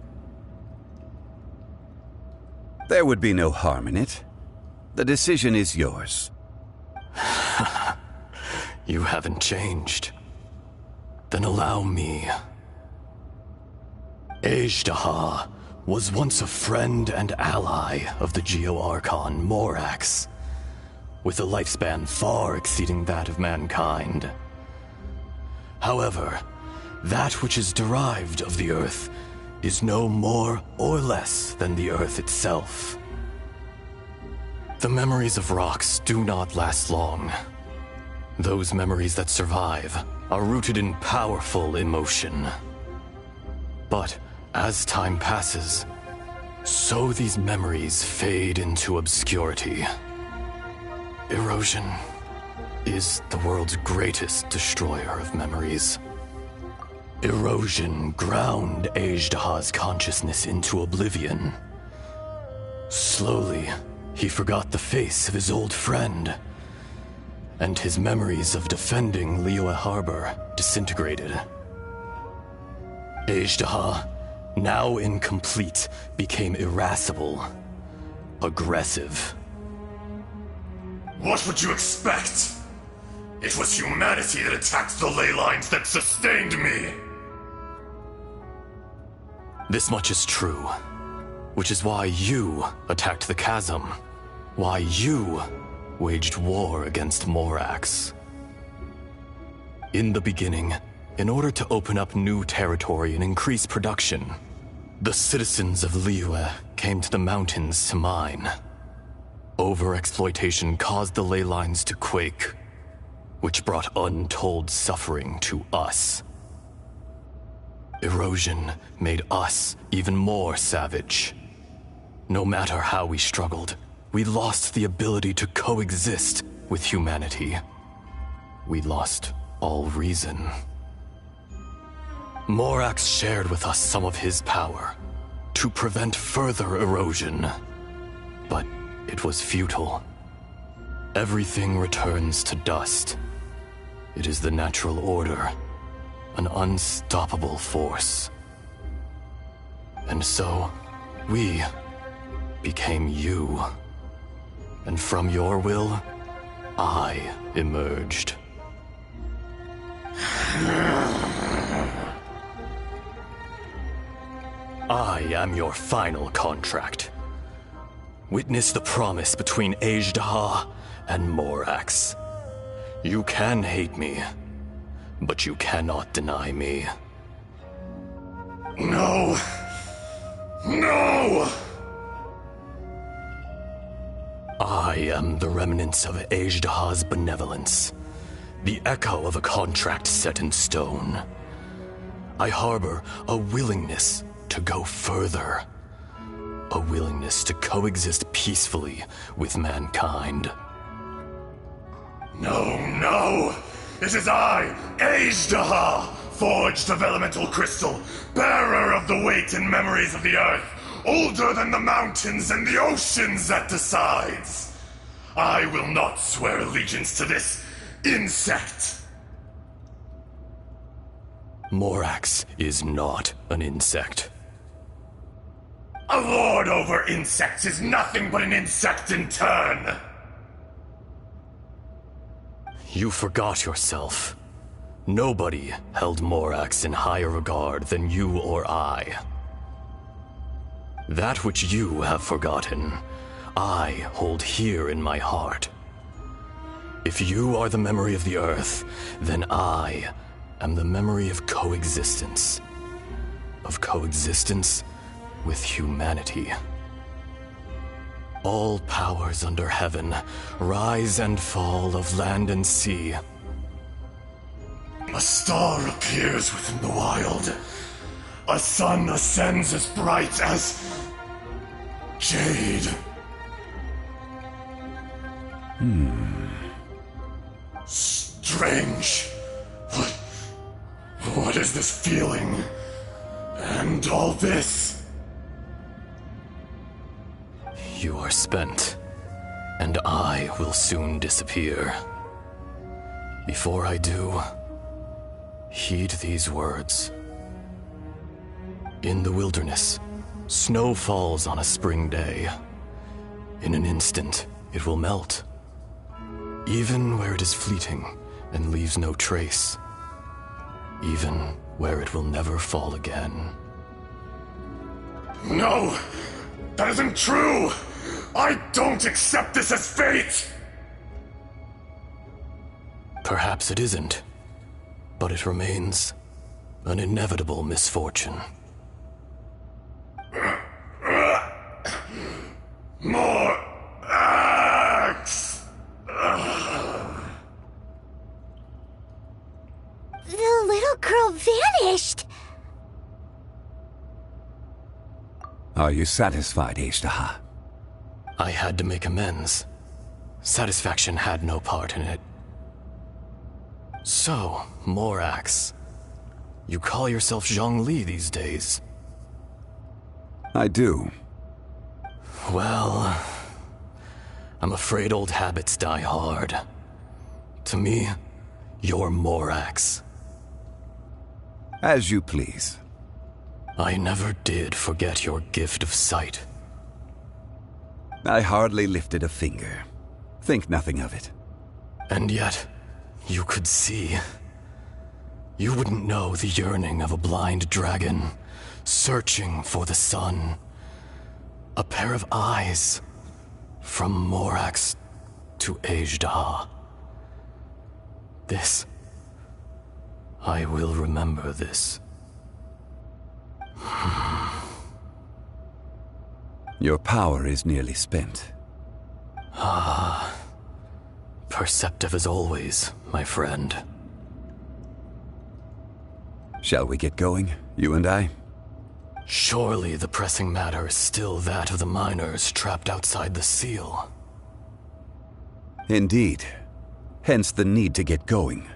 There would be no harm in it. The decision is yours. You haven't changed. Then allow me. Azhdaha was once a friend and ally of the Geo-Archon Morax, with a lifespan far exceeding that of mankind. However, that which is derived of the Earth is no more or less than the Earth itself. The memories of rocks do not last long. Those memories that survive are rooted in powerful emotion. But as time passes, so these memories fade into obscurity. Erosion is the world's greatest destroyer of memories. Erosion ground Azhdaha's consciousness into oblivion. Slowly, he forgot the face of his old friend, and his memories of defending Liyue Harbor disintegrated. Azhdaha, now incomplete, became irascible, aggressive. What would you expect? It was humanity that attacked the ley lines that sustained me. This much is true, which is why you attacked the chasm, why you waged war against Morax. In the beginning, in order to open up new territory and increase production, the citizens of Liyue came to the mountains to mine. Overexploitation caused the ley lines to quake, which brought untold suffering to us. Erosion made us even more savage. No matter how we struggled, we lost the ability to coexist with humanity. We lost all reason. Morax shared with us some of his power to prevent further erosion, but it was futile. Everything returns to dust. It is the natural order, an unstoppable force. And so, we became you. And from your will, I emerged. I am your final contract. Witness the promise between Azhdaha and Morax. You can hate me, but you cannot deny me. No! No! I am the remnants of Ajdaha's benevolence, the echo of a contract set in stone. I harbor a willingness to go further, a willingness to coexist peacefully with mankind. No! It is I, Ajdaha, forged of elemental crystal, bearer of the weight and memories of the earth, older than the mountains and the oceans at the sides. I will not swear allegiance to this insect. Morax is not an insect. A lord over insects is nothing but an insect in turn. You forgot yourself. Nobody held Morax in higher regard than you or I. That which you have forgotten, I hold here in my heart. If you are the memory of the Earth, then I am the memory of coexistence. Of coexistence with humanity. All powers under heaven, rise and fall of land and sea. A star appears within the wild. A sun ascends as bright as jade. Strange. What is this feeling? And all this? You are spent, and I will soon disappear. Before I do, heed these words. In the wilderness, snow falls on a spring day. In an instant, it will melt. Even where it is fleeting and leaves no trace. Even where it will never fall again. No! That isn't true! I don't accept this as fate! Perhaps it isn't, but it remains an inevitable misfortune. More axe! The little girl vanished! Are you satisfied, Ajdaha? I had to make amends. Satisfaction had no part in it. So, Morax, you call yourself Zhongli these days? I do. Well, I'm afraid old habits die hard. To me, you're Morax. As you please. I never did forget your gift of sight. I hardly lifted a finger. Think nothing of it. And yet, you could see. You wouldn't know the yearning of a blind dragon, searching for the sun. A pair of eyes, from Morax to Ajdaha. This, I will remember this. Your power is nearly spent. Ah, perceptive as always, my friend. Shall we get going, you and I? Surely the pressing matter is still that of the miners trapped outside the seal. Indeed. Hence the need to get going.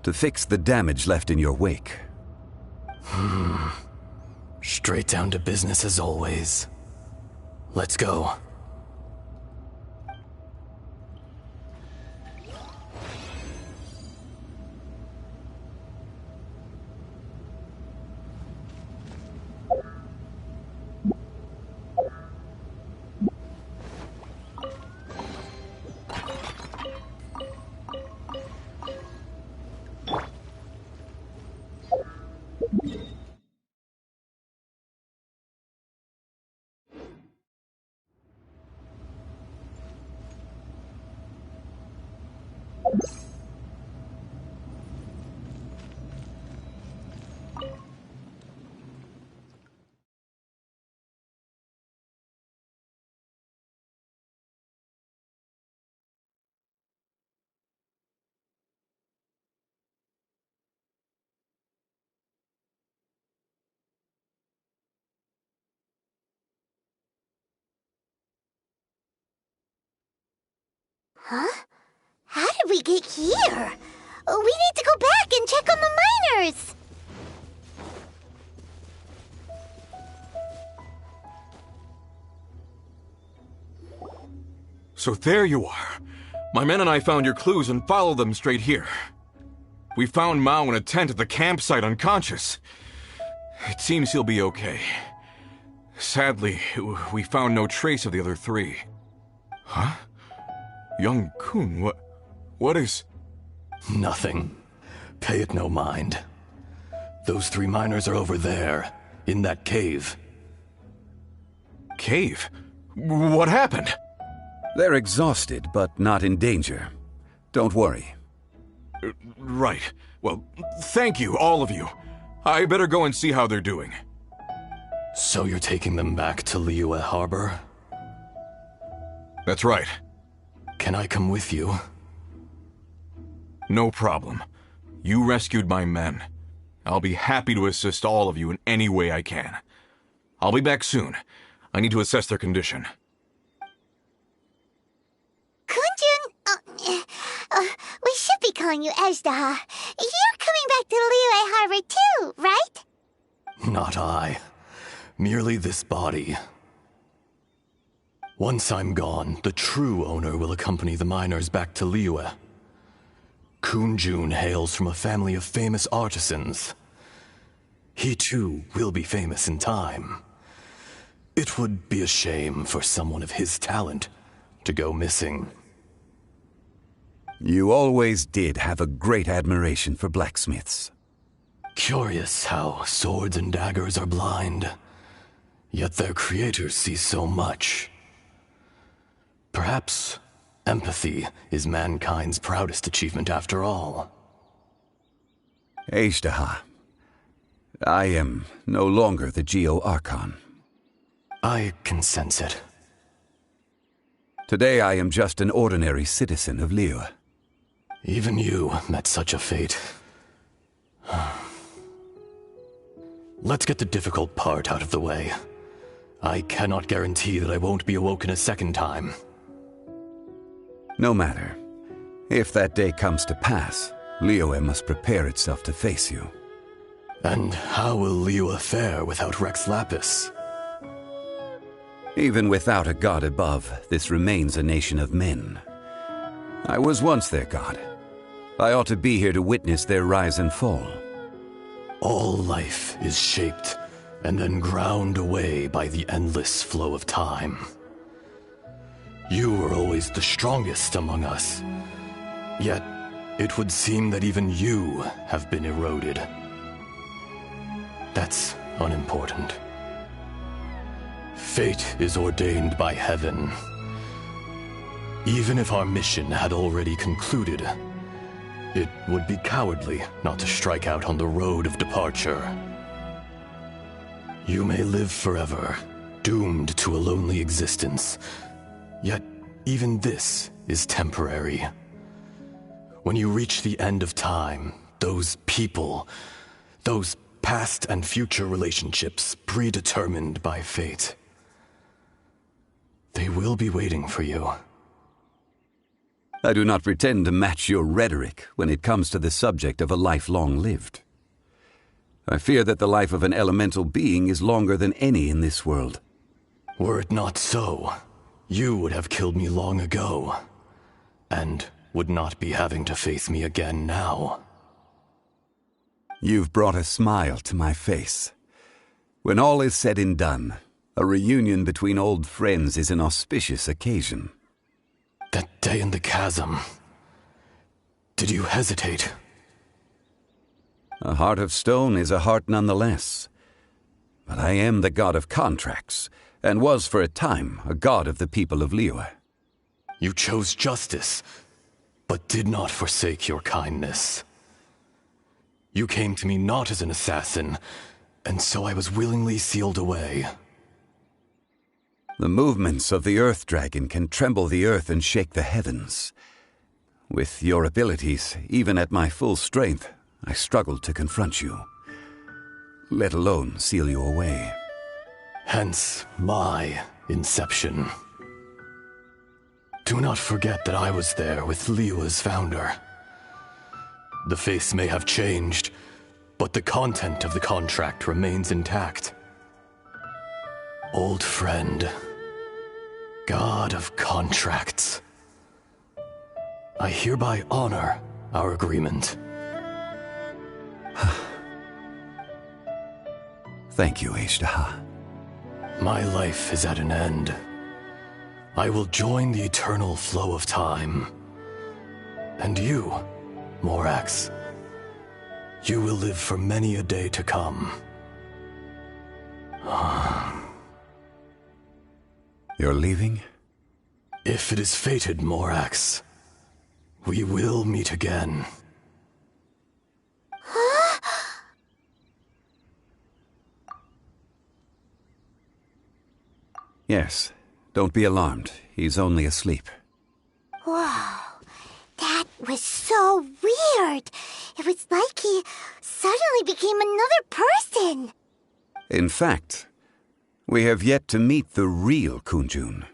To fix the damage left in your wake. Straight down to business as always. Let's go. Huh? How did we get here? We need to go back and check on the miners! So there you are. My men and I found your clues and followed them straight here. We found Mao in a tent at the campsite unconscious. It seems he'll be okay. Sadly, we found no trace of the other three. Huh? Young Kun, what is... Nothing. Pay it no mind. Those 3 miners are over there, in that cave. Cave? What happened? They're exhausted, but not in danger. Don't worry. Right. Well, thank you, all of you. I better go and see how they're doing. So you're taking them back to Liyue Harbor? That's right. Can I come with you? No problem. You rescued my men. I'll be happy to assist all of you in any way I can. I'll be back soon. I need to assess their condition. Kunjun, we should be calling you Azhdaha. You're coming back to Liyue Harbor too, right? Not I. Merely this body. Once I'm gone, the true owner will accompany the miners back to Liyue. Kunjun hails from a family of famous artisans. He too will be famous in time. It would be a shame for someone of his talent to go missing. You always did have a great admiration for blacksmiths. Curious how swords and daggers are blind, yet their creators see so much. Perhaps empathy is mankind's proudest achievement after all. Azhdaha, I am no longer the Geo Archon. I can sense it. Today I am just an ordinary citizen of Liyue. Even you met such a fate. Let's get the difficult part out of the way. I cannot guarantee that I won't be awoken a second time. No matter. If that day comes to pass, Liyue must prepare itself to face you. And how will Liyue fare without Rex Lapis? Even without a god above, this remains a nation of men. I was once their god. I ought to be here to witness their rise and fall. All life is shaped and then ground away by the endless flow of time. You were always the strongest among us. Yet, it would seem that even you have been eroded. That's unimportant. Fate is ordained by heaven. Even if our mission had already concluded, it would be cowardly not to strike out on the road of departure. You may live forever, doomed to a lonely existence. Yet, even this is temporary. When you reach the end of time, those people, those past and future relationships predetermined by fate, they will be waiting for you. I do not pretend to match your rhetoric when it comes to the subject of a life long lived. I fear that the life of an elemental being is longer than any in this world. Were it not so, you would have killed me long ago, and would not be having to face me again now. You've brought a smile to my face. When all is said and done, a reunion between old friends is an auspicious occasion. That day in the chasm, did you hesitate? A heart of stone is a heart nonetheless. But I am the god of contracts, and was for a time a god of the people of Liyue. You chose justice, but did not forsake your kindness. You came to me not as an assassin, and so I was willingly sealed away. The movements of the Earth Dragon can tremble the earth and shake the heavens. With your abilities, even at my full strength, I struggled to confront you, let alone seal you away. Hence my inception. Do not forget that I was there with Liyue's founder. The face may have changed, but the content of the contract remains intact. Old friend, God of contracts, I hereby honor our agreement. Thank you, Azhdaha. My life is at an end. I will join the eternal flow of time. And you, Morax, you will live for many a day to come. You're leaving? If it is fated, Morax, we will meet again. Yes. Don't be alarmed. He's only asleep. Whoa, that was so weird. It was like he suddenly became another person. In fact, we have yet to meet the real Kunjun.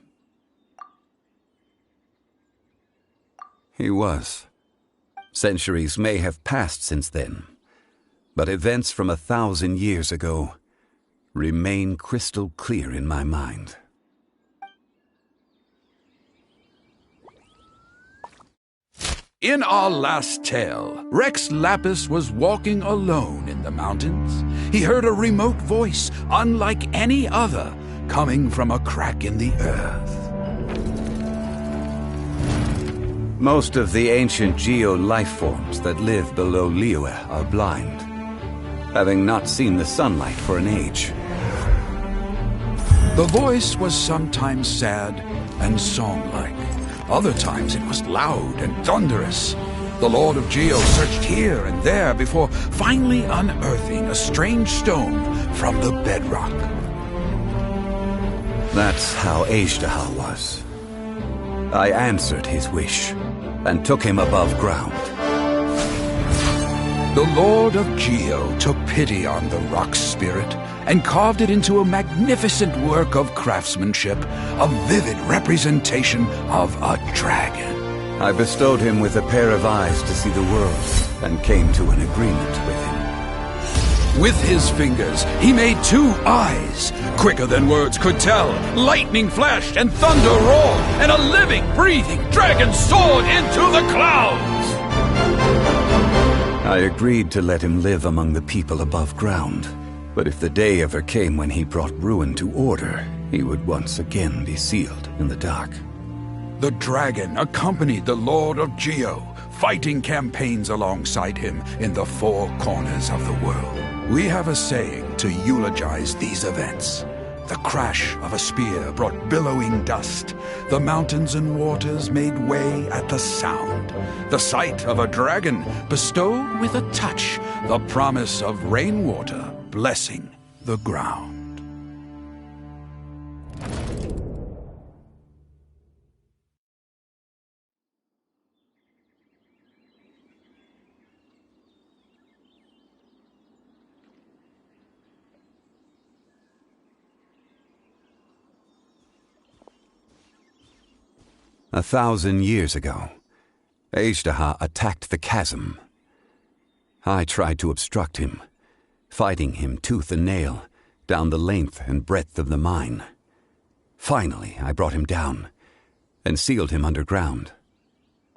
He was. Centuries may have passed since then, but events from 1,000 years ago remain crystal clear in my mind. In our last tale, Rex Lapis was walking alone in the mountains. He heard a remote voice, unlike any other, coming from a crack in the earth. Most of the ancient geo life forms that live below Liyue are blind, having not seen the sunlight for an age. The voice was sometimes sad and song-like. Other times it was loud and thunderous. The Lord of Geo searched here and there before finally unearthing a strange stone from the bedrock. That's how Azhdaha was. I answered his wish and took him above ground. The Lord of Geo took pity on the rock spirit and carved it into a magnificent work of craftsmanship, a vivid representation of a dragon. I bestowed him with a pair of eyes to see the world and came to an agreement with him. With his fingers, he made 2 eyes. Quicker than words could tell, lightning flashed and thunder roared, and a living, breathing dragon soared into the clouds. I agreed to let him live among the people above ground. But if the day ever came when he brought ruin to order, he would once again be sealed in the dark. The dragon accompanied the Lord of Geo, fighting campaigns alongside him in the 4 corners of the world. We have a saying to eulogize these events. The crash of a spear brought billowing dust. The mountains and waters made way at the sound. The sight of a dragon bestowed with a touch the promise of rainwater blessing the ground. A 1,000 years ago, Azhdaha attacked the chasm. I tried to obstruct him, fighting him tooth and nail down the length and breadth of the mine. Finally, I brought him down and sealed him underground.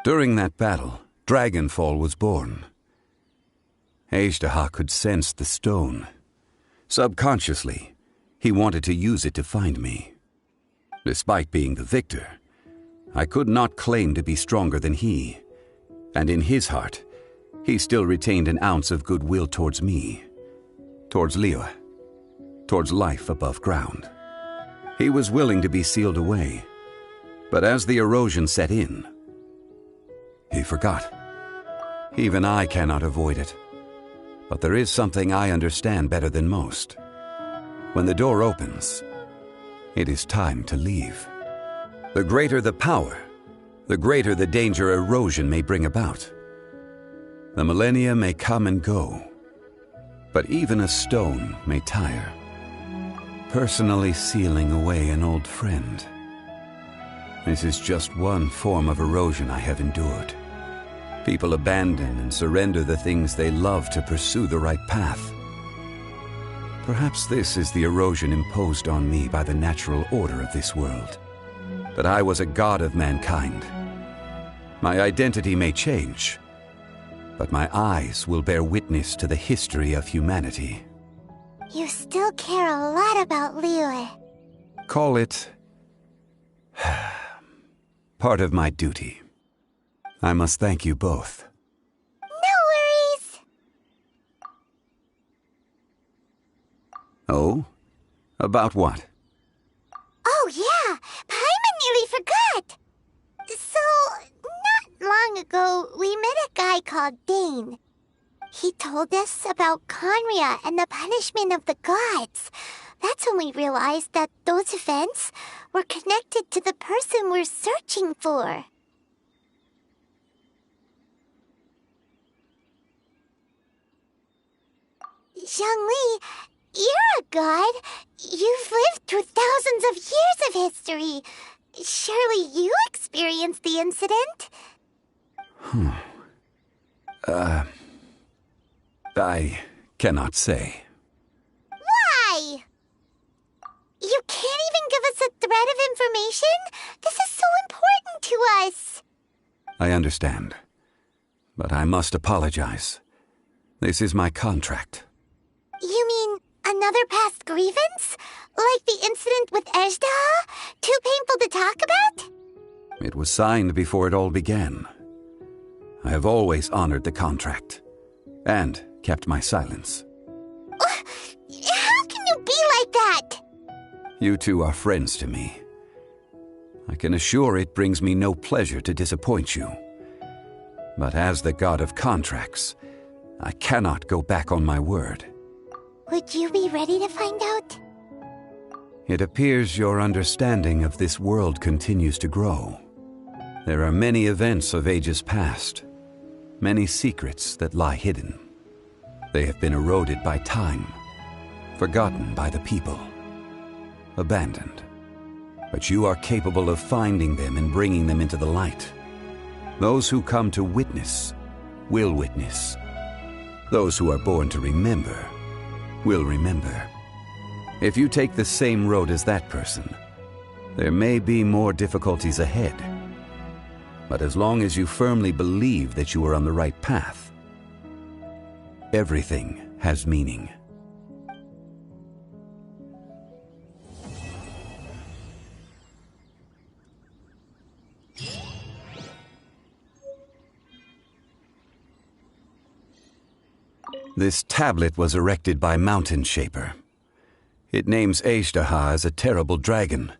During that battle, Dragonfall was born. Azhdaha could sense the stone. Subconsciously, he wanted to use it to find me. Despite being the victor, I could not claim to be stronger than he, and in his heart, he still retained an ounce of goodwill towards me, towards Liyue, towards life above ground. He was willing to be sealed away, but as the erosion set in, he forgot. Even I cannot avoid it, but there is something I understand better than most. When the door opens, it is time to leave. The greater the power, the greater the danger erosion may bring about. The millennia may come and go, but even a stone may tire. Personally sealing away an old friend. This is just one form of erosion I have endured. People abandon and surrender the things they love to pursue the right path. Perhaps this is the erosion imposed on me by the natural order of this world. But I was a god of mankind. My identity may change, but my eyes will bear witness to the history of humanity. You still care a lot about Liyue. Call it part of my duty. I must thank you both. No worries! Oh? About what? Oh yeah, Paimon nearly forgot! So, not long ago, we met a guy called Dane. He told us about Khaenri'ah and the punishment of the gods. That's when we realized that those events were connected to the person we're searching for. Zhongli, you're a god. You've lived through thousands of years of history. Surely you experienced the incident? I cannot say. Why? You can't even give us a thread of information? This is so important to us. I understand. But I must apologize. This is my contract. You mean another past grievance? Like the incident with Ezhdeha? Too painful to talk about? It was signed before it all began. I have always honored the contract. And kept my silence. How can you be like that? You two are friends to me. I can assure it brings me no pleasure to disappoint you. But as the god of contracts, I cannot go back on my word. Would you be ready to find out? It appears your understanding of this world continues to grow. There are many events of ages past, many secrets that lie hidden. They have been eroded by time, forgotten by the people, abandoned. But you are capable of finding them and bringing them into the light. Those who come to witness will witness. Those who are born to remember will remember. If you take the same road as that person, there may be more difficulties ahead. But as long as you firmly believe that you are on the right path, everything has meaning. This tablet was erected by Mountain Shaper. It names Ezhdeha as a terrible dragon,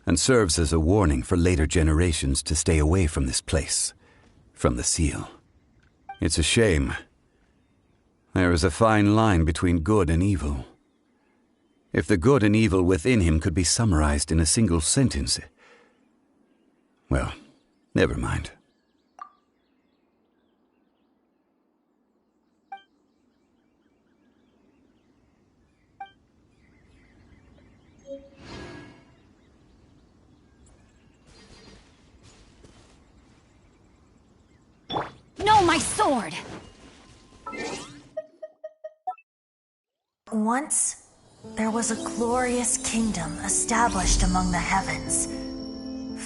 and serves as a warning for later generations to stay away from this place, from the seal. It's a shame. There is a fine line between good and evil. If the good and evil within him could be summarized in a single sentence... Well, never mind. No, my sword! Once, there was a glorious kingdom established among the heavens.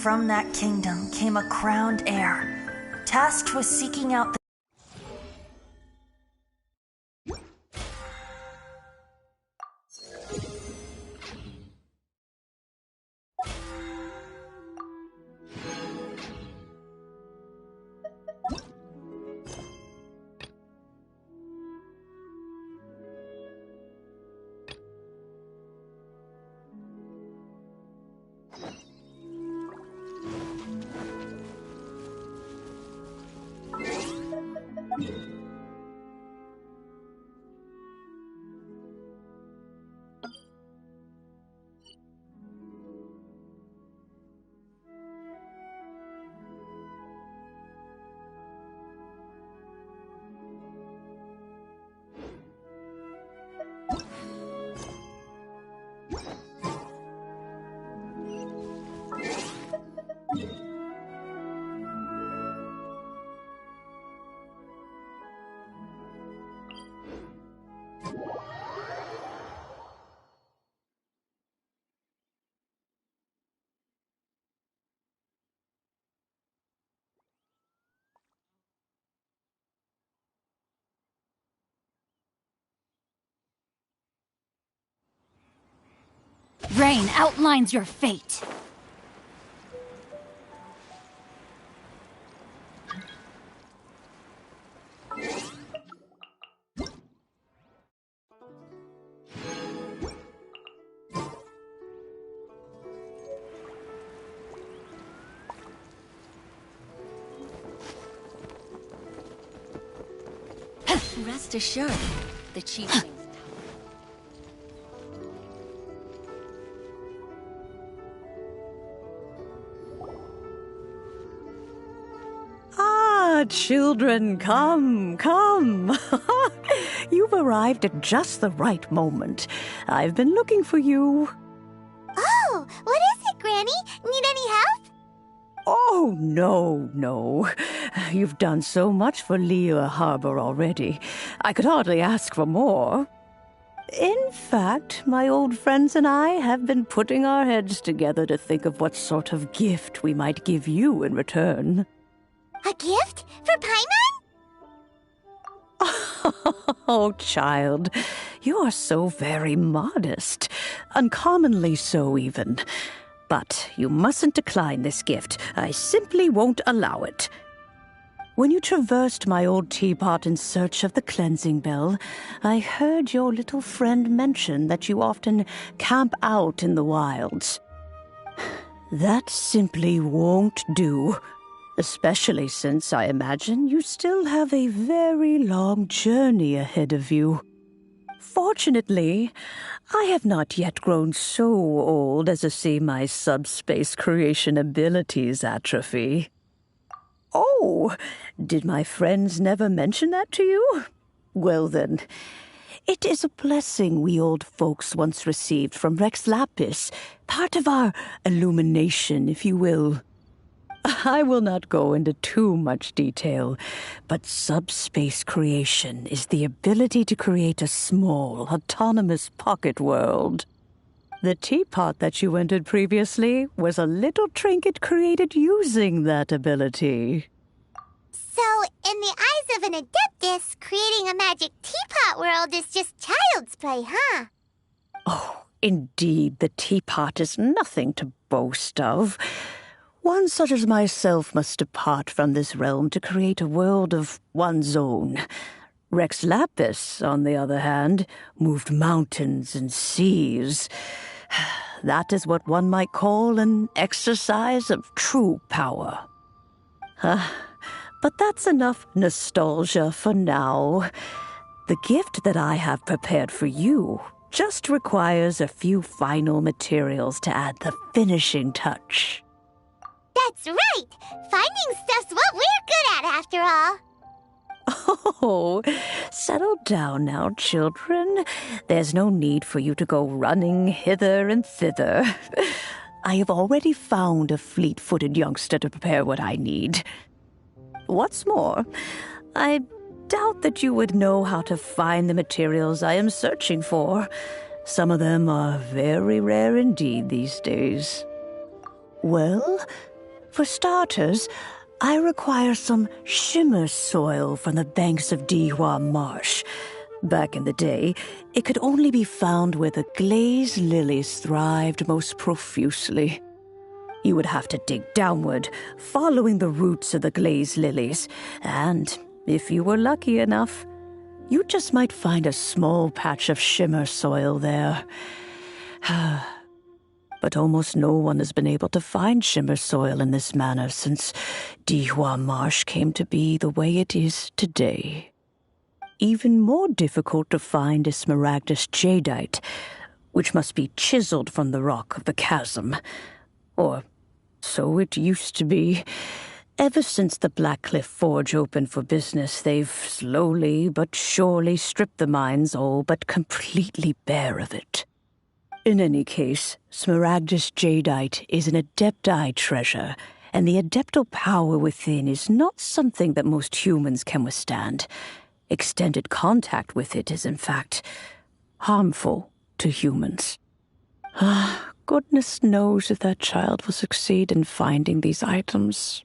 From that kingdom came a crowned heir, tasked with seeking out the Rain outlines your fate. Rest assured, the chieftains. Ah, children, come, come. You've arrived at just the right moment. I've been looking for you. Oh, what is it, Granny? Need any help? Oh, no. You've done so much for Liyue Harbor already. I could hardly ask for more. In fact, my old friends and I have been putting our heads together to think of what sort of gift we might give you in return. A gift? For Paimon? Oh, child, you are so very modest. Uncommonly so, even. But you mustn't decline this gift. I simply won't allow it. When you traversed my old teapot in search of the cleansing bell, I heard your little friend mention that you often camp out in the wilds. That simply won't do, especially since I imagine you still have a very long journey ahead of you. Fortunately, I have not yet grown so old as to see my subspace creation abilities atrophy. Oh, did my friends never mention that to you? Well then, it is a blessing we old folks once received from Rex Lapis, part of our illumination, if you will. I will not go into too much detail, but subspace creation is the ability to create a small, autonomous pocket world. The teapot that you entered previously was a little trinket created using that ability. So, in the eyes of an Adeptus, creating a magic teapot world is just child's play, huh? Oh, indeed, the teapot is nothing to boast of. One such as myself must depart from this realm to create a world of one's own. Rex Lapis, on the other hand, moved mountains and seas. That is what one might call an exercise of true power. But that's enough nostalgia for now. The gift that I have prepared for you just requires a few final materials to add the finishing touch. That's right! Finding stuff's what we're good at, after all. Oh, settle down now, children. There's no need for you to go running hither and thither. I have already found a fleet-footed youngster to prepare what I need. What's more, I doubt that you would know how to find the materials I am searching for. Some of them are very rare indeed these days. Well, for starters, I require some shimmer soil from the banks of Dihua Marsh. Back in the day, it could only be found where the glaze lilies thrived most profusely. You would have to dig downward, following the roots of the glaze lilies, and if you were lucky enough, you just might find a small patch of shimmer soil there. But almost no one has been able to find shimmer soil in this manner since Dihua Marsh came to be the way it is today. Even more difficult to find is smaragdus jadeite, which must be chiseled from the rock of the chasm. Or so it used to be. Ever since the Blackcliff Forge opened for business, they've slowly but surely stripped the mines all but completely bare of it. In any case, smaragdus jadeite is an adepti treasure, and the adeptal power within is not something that most humans can withstand. Extended contact with it is, in fact, harmful to humans. Goodness knows if that child will succeed in finding these items.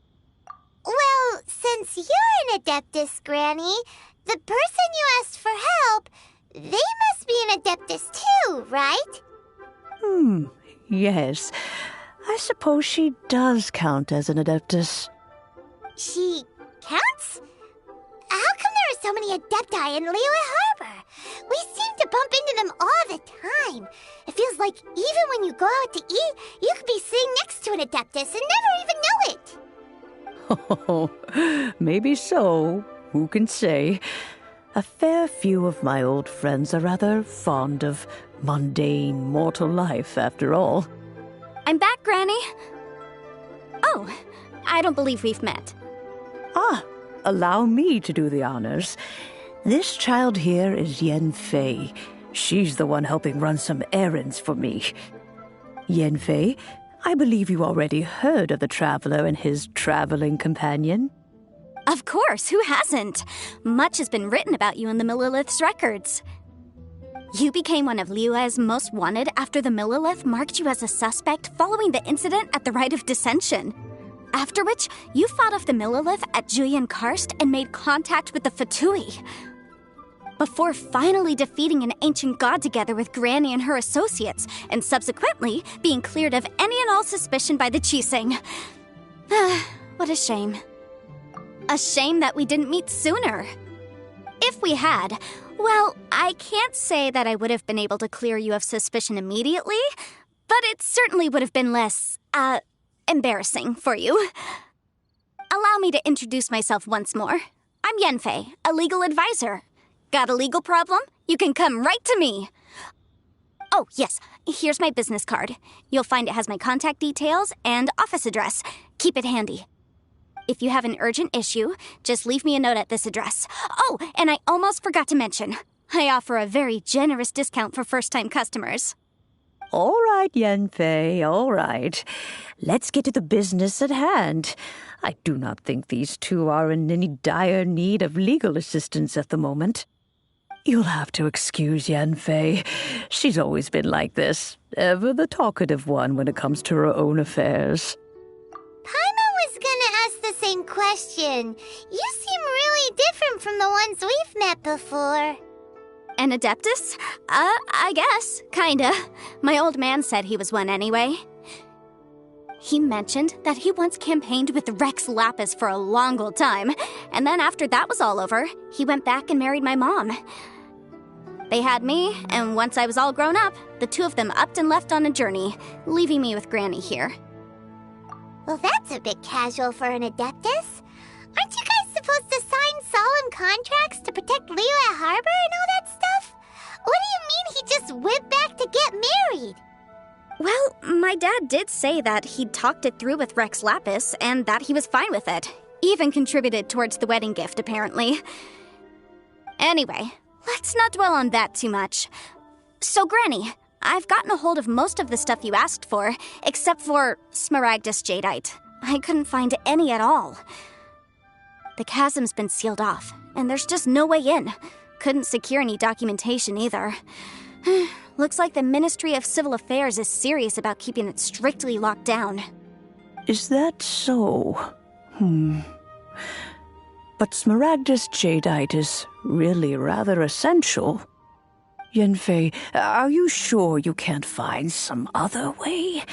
Well, since you're an Adeptus, Granny, the person you asked for help, they must be an Adeptus too, right? Yes, I suppose she does count as an Adeptus. She counts? How come there are so many Adepti in Liyue Harbor? We seem to bump into them all the time. It feels like even when you go out to eat, you could be sitting next to an Adeptus and never even know it. Oh, maybe so. Who can say? A fair few of my old friends are rather fond of mundane mortal life, after all. I'm back, Granny. Oh, I don't believe we've met. Ah, allow me to do the honors. This child here is Yanfei. She's the one helping run some errands for me. Yanfei, I believe you already heard of the traveler and his traveling companion. Of course, who hasn't? Much has been written about you in the Millilith's records. You became one of Liyue's most wanted after the Millilith marked you as a suspect following the incident at the Rite of Dissension. After which, you fought off the Millilith at Julian Karst and made contact with the Fatui. Before finally defeating an ancient god together with Granny and her associates, and subsequently being cleared of any and all suspicion by the Qixing. What a shame. A shame that we didn't meet sooner. If we had, well, I can't say that I would have been able to clear you of suspicion immediately, but it certainly would have been less, embarrassing for you. Allow me to introduce myself once more. I'm Yanfei, a legal advisor. Got a legal problem? You can come right to me. Oh, yes, here's my business card. You'll find it has my contact details and office address. Keep it handy. If you have an urgent issue, just leave me a note at this address. Oh, and I almost forgot to mention, I offer a very generous discount for first-time customers. All right, Yanfei, all right. Let's get to the business at hand. I do not think these two are in any dire need of legal assistance at the moment. You'll have to excuse Yanfei. She's always been like this, ever the talkative one when it comes to her own affairs. Paimon was gonna ask the same question. You seem really different from the ones we've met before. An Adeptus? I guess. Kinda. My old man said he was one anyway. He mentioned that he once campaigned with Rex Lapis for a long old time, and then after that was all over, he went back and married my mom. They had me, and once I was all grown up, the two of them upped and left on a journey, leaving me with Granny here. Well, that's a bit casual for an Adeptus. Aren't you guys supposed to sign solemn contracts to protect Liyue Harbor and all that stuff? What do you mean he just went back to get married? Well, my dad did say that he'd talked it through with Rex Lapis and that he was fine with it. Even contributed towards the wedding gift, apparently. Anyway, let's not dwell on that too much. So, Granny, I've gotten a hold of most of the stuff you asked for, except for Smaragdus Jadeite. I couldn't find any at all. The chasm's been sealed off, and there's just no way in. Couldn't secure any documentation either. Looks like the Ministry of Civil Affairs is serious about keeping it strictly locked down. Is that so? But Smaragdus Jadeite is really rather essential. Yanfei, are you sure you can't find some other way?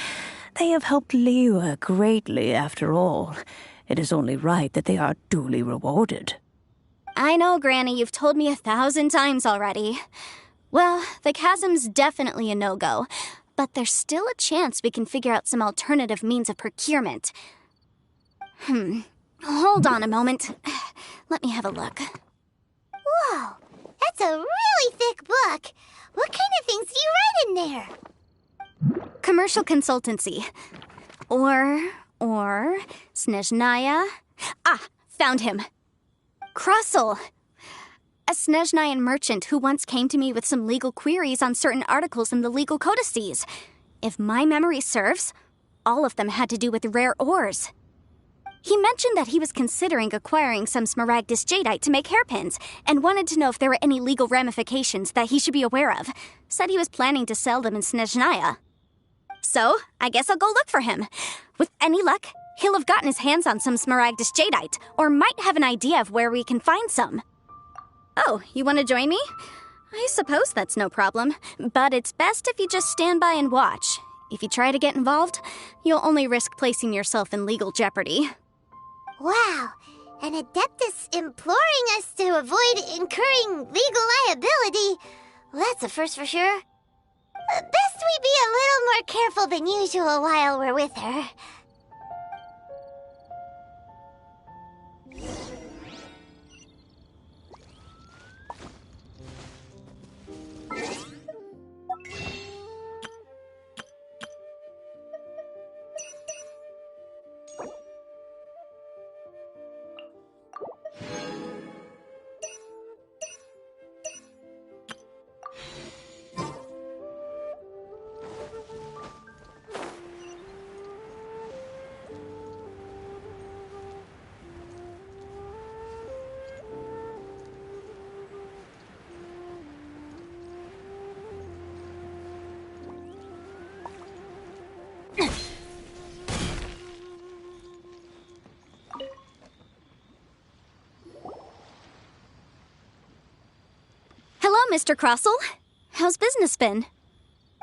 They have helped Liyue greatly, after all. It is only right that they are duly rewarded. I know, Granny, you've told me 1,000 times already. Well, the chasm's definitely a no-go, but there's still a chance we can figure out some alternative means of procurement. Hold on a moment. Let me have a look. Whoa, that's a really thick book. What kind of things do you write in there? Commercial consultancy. Or Snezhnaya. Ah, found him. Krusell. A Snezhnayan merchant who once came to me with some legal queries on certain articles in the legal codices. If my memory serves, all of them had to do with rare ores. He mentioned that he was considering acquiring some Smaragdus Jadeite to make hairpins, and wanted to know if there were any legal ramifications that he should be aware of. Said he was planning to sell them in Snezhnaya. So, I guess I'll go look for him. With any luck, he'll have gotten his hands on some Smaragdus Jadeite, or might have an idea of where we can find some. Oh, you want to join me? I suppose that's no problem, but it's best if you just stand by and watch. If you try to get involved, you'll only risk placing yourself in legal jeopardy. Wow, an Adeptus imploring us to avoid incurring legal liability. Well, that's a first for sure. Best we be a little more careful than usual while we're with her. Hello, Mr. Crossell. How's business been?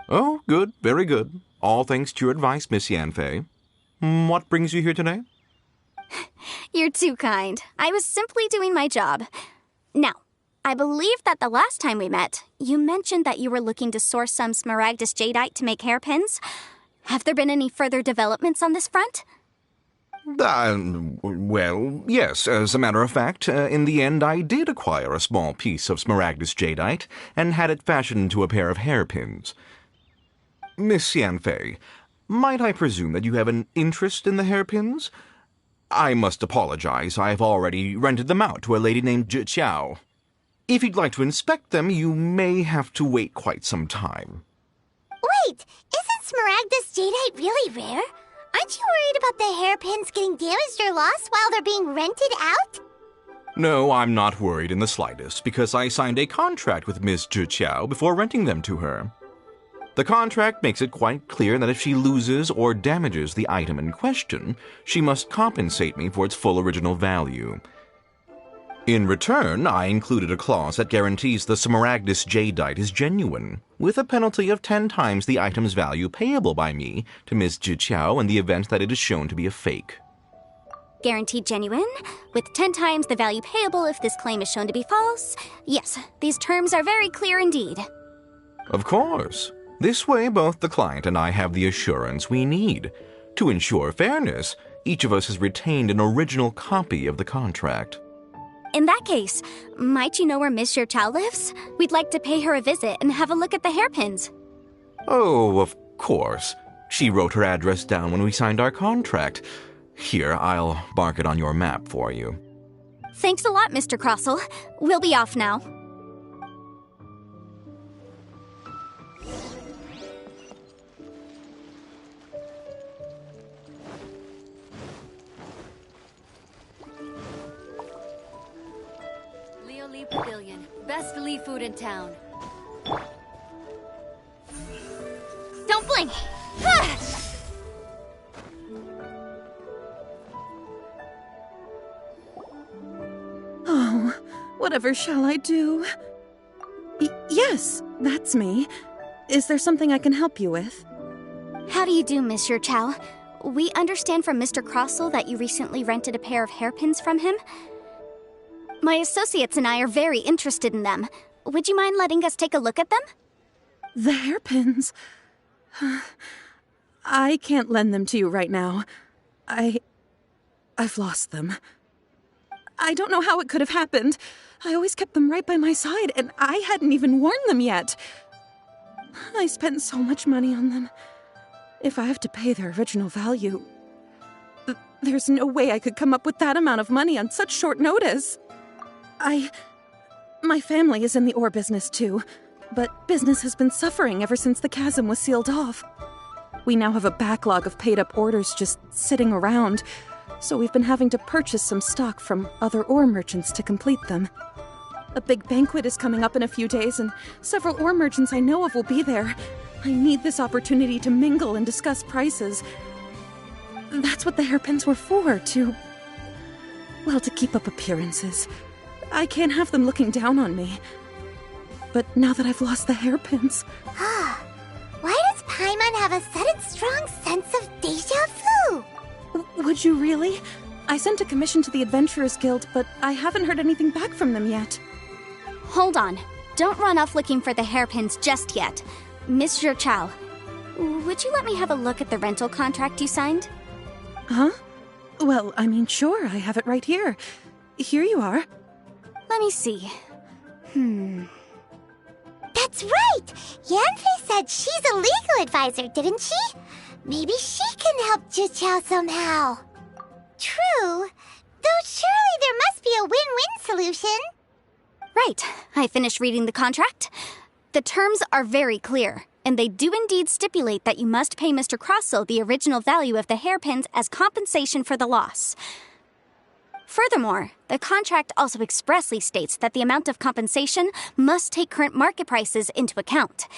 Oh, good, very good. All thanks to your advice, Miss Yanfei. What brings you here today? You're too kind. I was simply doing my job. Now, I believe that the last time we met, you mentioned that you were looking to source some Smaragdus jadeite to make hairpins. Have there been any further developments on this front? Well, yes. As a matter of fact, in the end, I did acquire a small piece of Smaragdus jadeite and had it fashioned into a pair of hairpins. Miss Yanfei, might I presume that you have an interest in the hairpins? I must apologize. I've already rented them out to a lady named Zhi Qiao. If you'd like to inspect them, you may have to wait quite some time. Wait, isn't Smaragdus jadeite really rare? Aren't you worried about the hairpins getting damaged or lost while they're being rented out? No, I'm not worried in the slightest, because I signed a contract with Miss Zhi Qiao before renting them to her. The contract makes it quite clear that if she loses or damages the item in question, she must compensate me for its full original value. In return, I included a clause that guarantees the Smaragdus jadeite is genuine, with a penalty of 10 times the item's value payable by me to Miss Zhi Qiao in the event that it is shown to be a fake. Guaranteed genuine, with 10 times the value payable if this claim is shown to be false. Yes, these terms are very clear indeed. Of course. This way, both the client and I have the assurance we need. To ensure fairness, each of us has retained an original copy of the contract. In that case, might you know where Miss Zhi Qiao lives? We'd like to pay her a visit and have a look at the hairpins. Oh, of course. She wrote her address down when we signed our contract. Here, I'll mark it on your map for you. Thanks a lot, Mr. Crossell. We'll be off now. Leo Lee Pavilion. Best Lee food in town. Don't blink! Oh, whatever shall I do? Yes, that's me. Is there something I can help you with? How do you do, Miss Zhi Qiao? We understand from Mr. Crossell that you recently rented a pair of hairpins from him. My associates and I are very interested in them. Would you mind letting us take a look at them? The hairpins? I can't lend them to you right now. I've lost them. I don't know how it could have happened. I always kept them right by my side, and I hadn't even worn them yet. I spent so much money on them. If I have to pay their original value, there's no way I could come up with that amount of money on such short notice. My family is in the ore business too, but business has been suffering ever since the chasm was sealed off. We now have a backlog of paid-up orders just sitting around, so we've been having to purchase some stock from other ore merchants to complete them. A big banquet is coming up in a few days, and several ore merchants I know of will be there. I need this opportunity to mingle and discuss prices. That's what the hairpins were for, to keep up appearances. I can't have them looking down on me. But now that I've lost the hairpins... Why does Paimon have a sudden strong sense of deja vu. Would you really? I sent a commission to the Adventurers Guild, but I haven't heard anything back from them yet. Hold on. Don't run off looking for the hairpins just yet. Miss Zhichao, would you let me have a look at the rental contract you signed? Huh? Well, I mean, sure, I have it right here. Here you are. Let me see. That's right! Yanfei said she's a legal advisor, didn't she? Maybe she can help Zhichao somehow. True. Though surely there must be a win-win solution. Right. I finished reading the contract. The terms are very clear, and they do indeed stipulate that you must pay Mr. Crossel the original value of the hairpins as compensation for the loss. Furthermore, the contract also expressly states that the amount of compensation must take current market prices into account.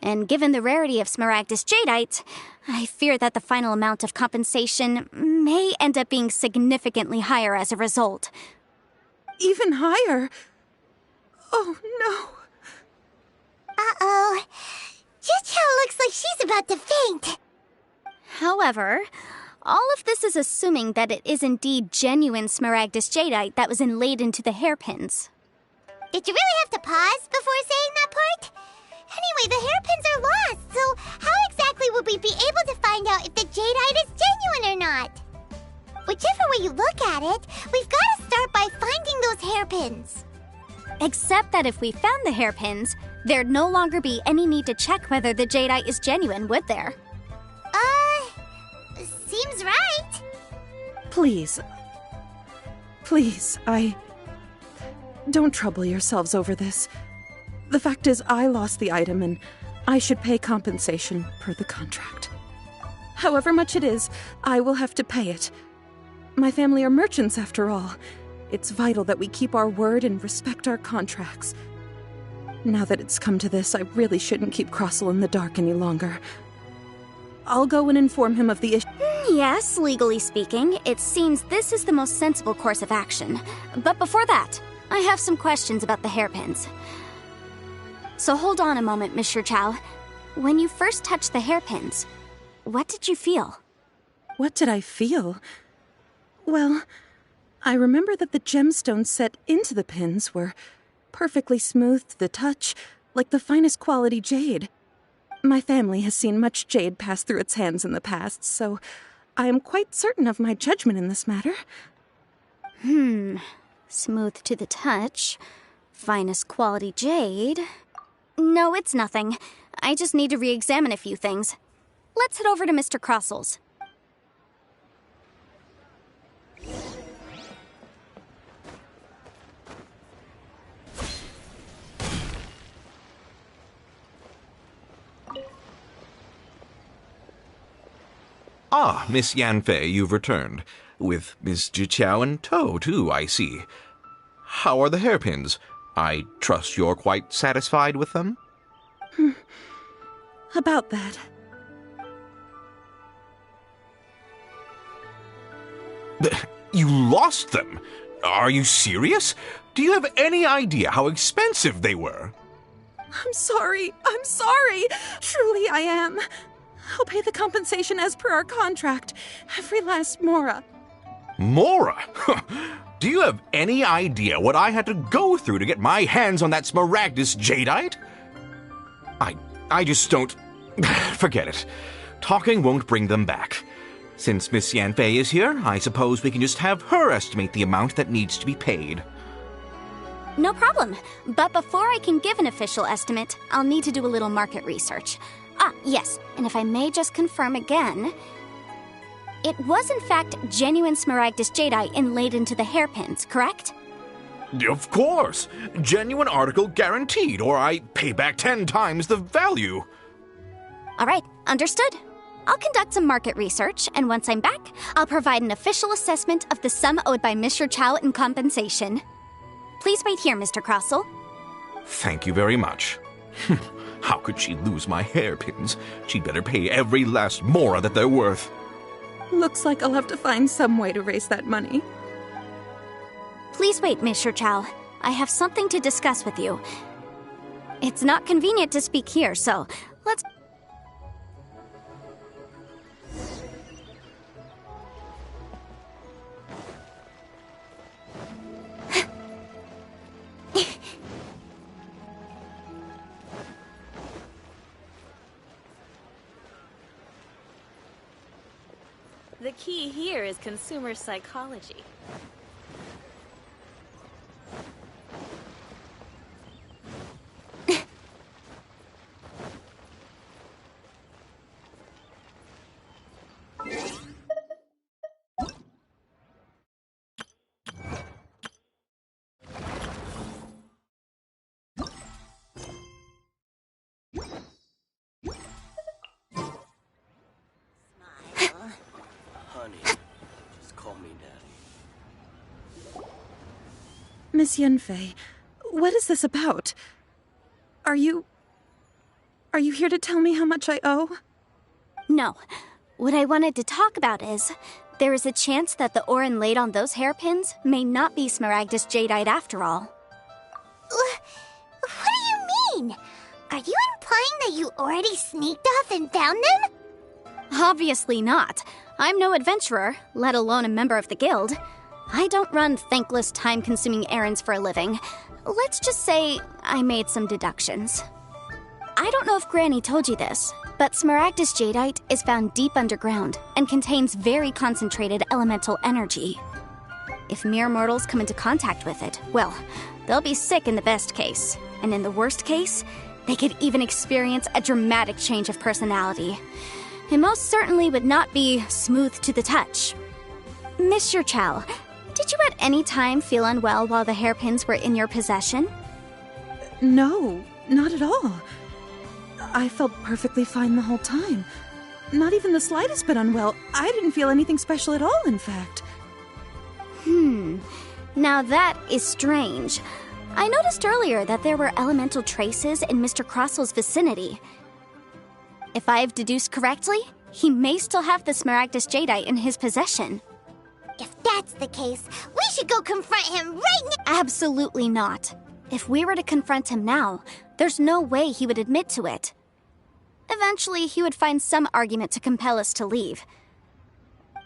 And given the rarity of Smaragdus Jadeite, I fear that the final amount of compensation may end up being significantly higher as a result. Even higher? Oh, no. Uh-oh. Zhichao looks like she's about to faint. However, all of this is assuming that it is indeed genuine Smaragdus Jadeite that was inlaid into the hairpins. Did you really have to pause before saying that part? Anyway, the hairpins are lost, so how exactly would we be able to find out if the jadeite is genuine or not? Whichever way you look at it, we've got to start by finding those hairpins. Except that if we found the hairpins, there'd no longer be any need to check whether the jadeite is genuine, would there? Seems right. Please, don't trouble yourselves over this. The fact is, I lost the item and I should pay compensation per the contract. However much it is, I will have to pay it. My family are merchants, after all. It's vital that we keep our word and respect our contracts. Now that it's come to this, I really shouldn't keep Crossel in the dark any longer. I'll go and inform him of the issue. Yes, legally speaking, it seems this is the most sensible course of action. But before that, I have some questions about the hairpins. So hold on a moment, Miss Zhichao. When you first touched the hairpins, what did you feel? What did I feel? Well, I remember that the gemstones set into the pins were perfectly smooth to the touch, like the finest quality jade. My family has seen much jade pass through its hands in the past, so I am quite certain of my judgment in this matter. Smooth to the touch. Finest quality jade. No, it's nothing. I just need to re-examine a few things. Let's head over to Mr. Crossel's. Ah, Miss Yanfei, you've returned. With Miss Zhichao in tow, too, I see. How are the hairpins? I trust you're quite satisfied with them? About that. You lost them? Are you serious? Do you have any idea how expensive they were? I'm sorry. Truly I am. I'll pay the compensation as per our contract. Every last mora. Mora? Do you have any idea what I had to go through to get my hands on that Smaragdus Jadeite? I just don't... Forget it. Talking won't bring them back. Since Miss Yanfei is here, I suppose we can just have her estimate the amount that needs to be paid. No problem. But before I can give an official estimate, I'll need to do a little market research. Ah, yes, and if I may just confirm again, it was in fact genuine Smaragdus Jadeite inlaid into the hairpins, correct? Of course! Genuine article guaranteed, or I pay back 10 times the value. All right, understood. I'll conduct some market research, and once I'm back, I'll provide an official assessment of the sum owed by Mr. Chow in compensation. Please wait here, Mr. Crossel. Thank you very much. How could she lose my hairpins? She'd better pay every last mora that they're worth. Looks like I'll have to find some way to raise that money. Please wait, Mr. Chow. I have something to discuss with you. It's not convenient to speak here, so let's... The key here is consumer psychology. Honey, just call me Daddy. Miss Yanfei, what is this about? Are you here to tell me how much I owe? No. What I wanted to talk about is, there is a chance that the Orin laid on those hairpins may not be Smaragdus Jadeite after all. What do you mean? Are you implying that you already sneaked off and found them? Obviously not. I'm no adventurer, let alone a member of the guild. I don't run thankless, time-consuming errands for a living. Let's just say I made some deductions. I don't know if Granny told you this, but Smaragdus Jadeite is found deep underground and contains very concentrated elemental energy. If mere mortals come into contact with it, well, they'll be sick in the best case. And in the worst case, they could even experience a dramatic change of personality. It most certainly would not be smooth to the touch. Mr. Chow, did you at any time feel unwell while the hairpins were in your possession? No, not at all. I felt perfectly fine the whole time. Not even the slightest bit unwell. I didn't feel anything special at all, in fact. Now that is strange. I noticed earlier that there were elemental traces in Mr. Crossel's vicinity. If I've deduced correctly, he may still have the Smaragdus Jadeite in his possession. If that's the case, we should go confront him right now! Absolutely not. If we were to confront him now, there's no way he would admit to it. Eventually, he would find some argument to compel us to leave.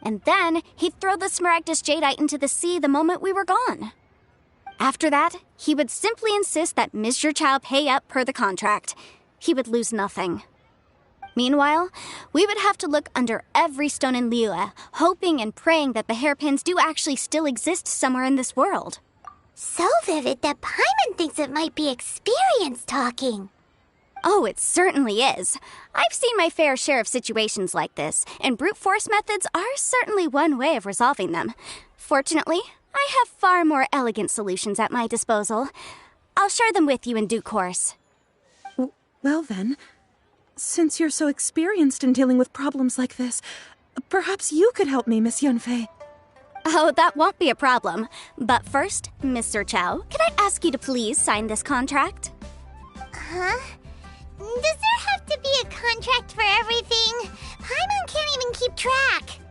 And then, he'd throw the Smaragdus Jadeite into the sea the moment we were gone. After that, he would simply insist that Mr. Chow pay up per the contract. He would lose nothing. Meanwhile, we would have to look under every stone in Liyue, hoping and praying that the hairpins do actually still exist somewhere in this world. So vivid that Paimon thinks it might be experience talking. Oh, it certainly is. I've seen my fair share of situations like this, and brute force methods are certainly one way of resolving them. Fortunately, I have far more elegant solutions at my disposal. I'll share them with you in due course. Well then, since you're so experienced in dealing with problems like this, perhaps you could help me, Miss Yanfei. Oh, that won't be a problem. But first, Mr. Chow, can I ask you to please sign this contract? Huh? Does there have to be a contract for everything? Paimon can't even keep track.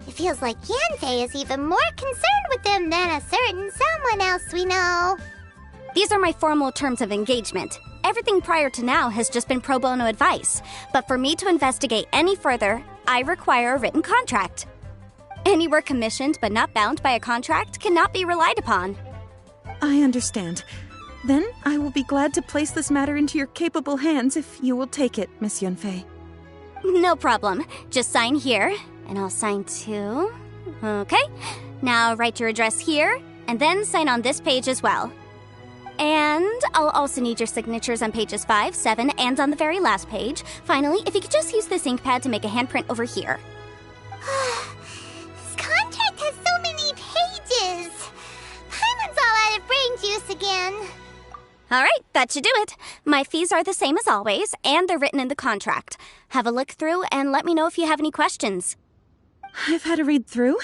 It feels like Yanfei is even more concerned with them than a certain someone else we know. These are my formal terms of engagement. Everything prior to now has just been pro bono advice. But for me to investigate any further, I require a written contract. Any work commissioned but not bound by a contract cannot be relied upon. I understand. Then I will be glad to place this matter into your capable hands if you will take it, Miss Yanfei. No problem. Just sign here, and I'll sign too. Okay. Now write your address here, and then sign on this page as well. And I'll also need your signatures on pages 5, 7, and on the very last page. Finally, if you could just use this ink pad to make a handprint over here. This contract has so many pages. Paimon's all out of brain juice again. All right, that should do it. My fees are the same as always, and they're written in the contract. Have a look through and let me know if you have any questions. I've had a read through.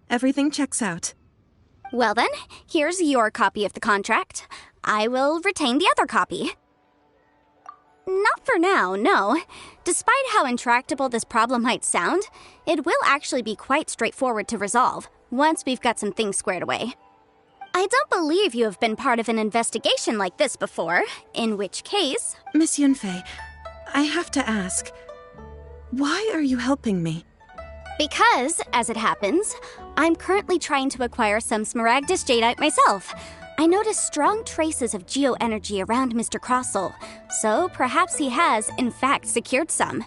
Everything checks out. Well then, here's your copy of the contract. I will retain the other copy. Not for now, no. Despite how intractable this problem might sound, it will actually be quite straightforward to resolve, once we've got some things squared away. I don't believe you have been part of an investigation like this before, in which case... Miss Yanfei, I have to ask, why are you helping me? Because, as it happens, I'm currently trying to acquire some Smaragdus Jadeite myself. I noticed strong traces of geo-energy around Mr. Crossel, so perhaps he has, in fact, secured some.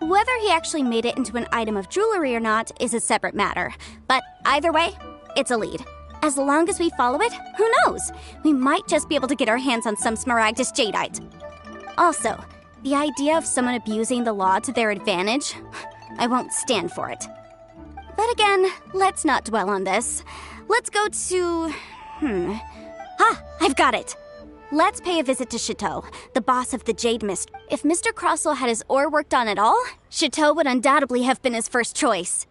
Whether he actually made it into an item of jewelry or not is a separate matter. But either way, it's a lead. As long as we follow it, who knows? We might just be able to get our hands on some Smaragdus Jadeite. Also, the idea of someone abusing the law to their advantage, I won't stand for it. But again, let's not dwell on this. Let's go to... I've got it! Let's pay a visit to Chateau, the boss of the Jade Mist. If Mr. Crossell had his ore worked on at all, Chateau would undoubtedly have been his first choice.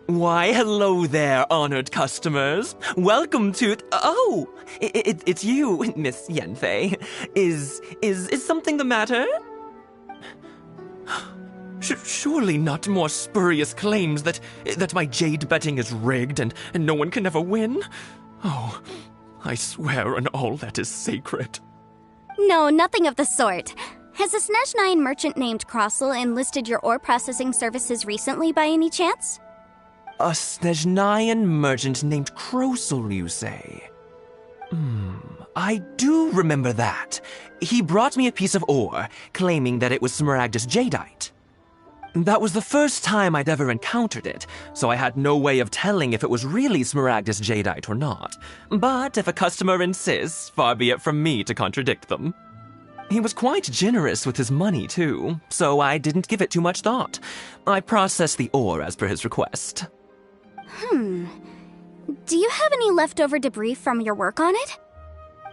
Why, hello there, honored customers. Welcome to... Oh, it's you, Miss Yanfei. Is something the matter? Surely not more spurious claims that my jade betting is rigged and no one can ever win? Oh, I swear on all that is sacred. No, nothing of the sort. Has a Snezhnayan merchant named Crossell enlisted your ore processing services recently by any chance? A Snezhnayan merchant named Crossell, you say? I do remember that. He brought me a piece of ore, claiming that it was Smaragdus Jadeite. That was the first time I'd ever encountered it, so I had no way of telling if it was really Smaragdus Jadeite or not. But if a customer insists, far be it from me to contradict them. He was quite generous with his money, too, so I didn't give it too much thought. I processed the ore as per his request. Do you have any leftover debris from your work on it?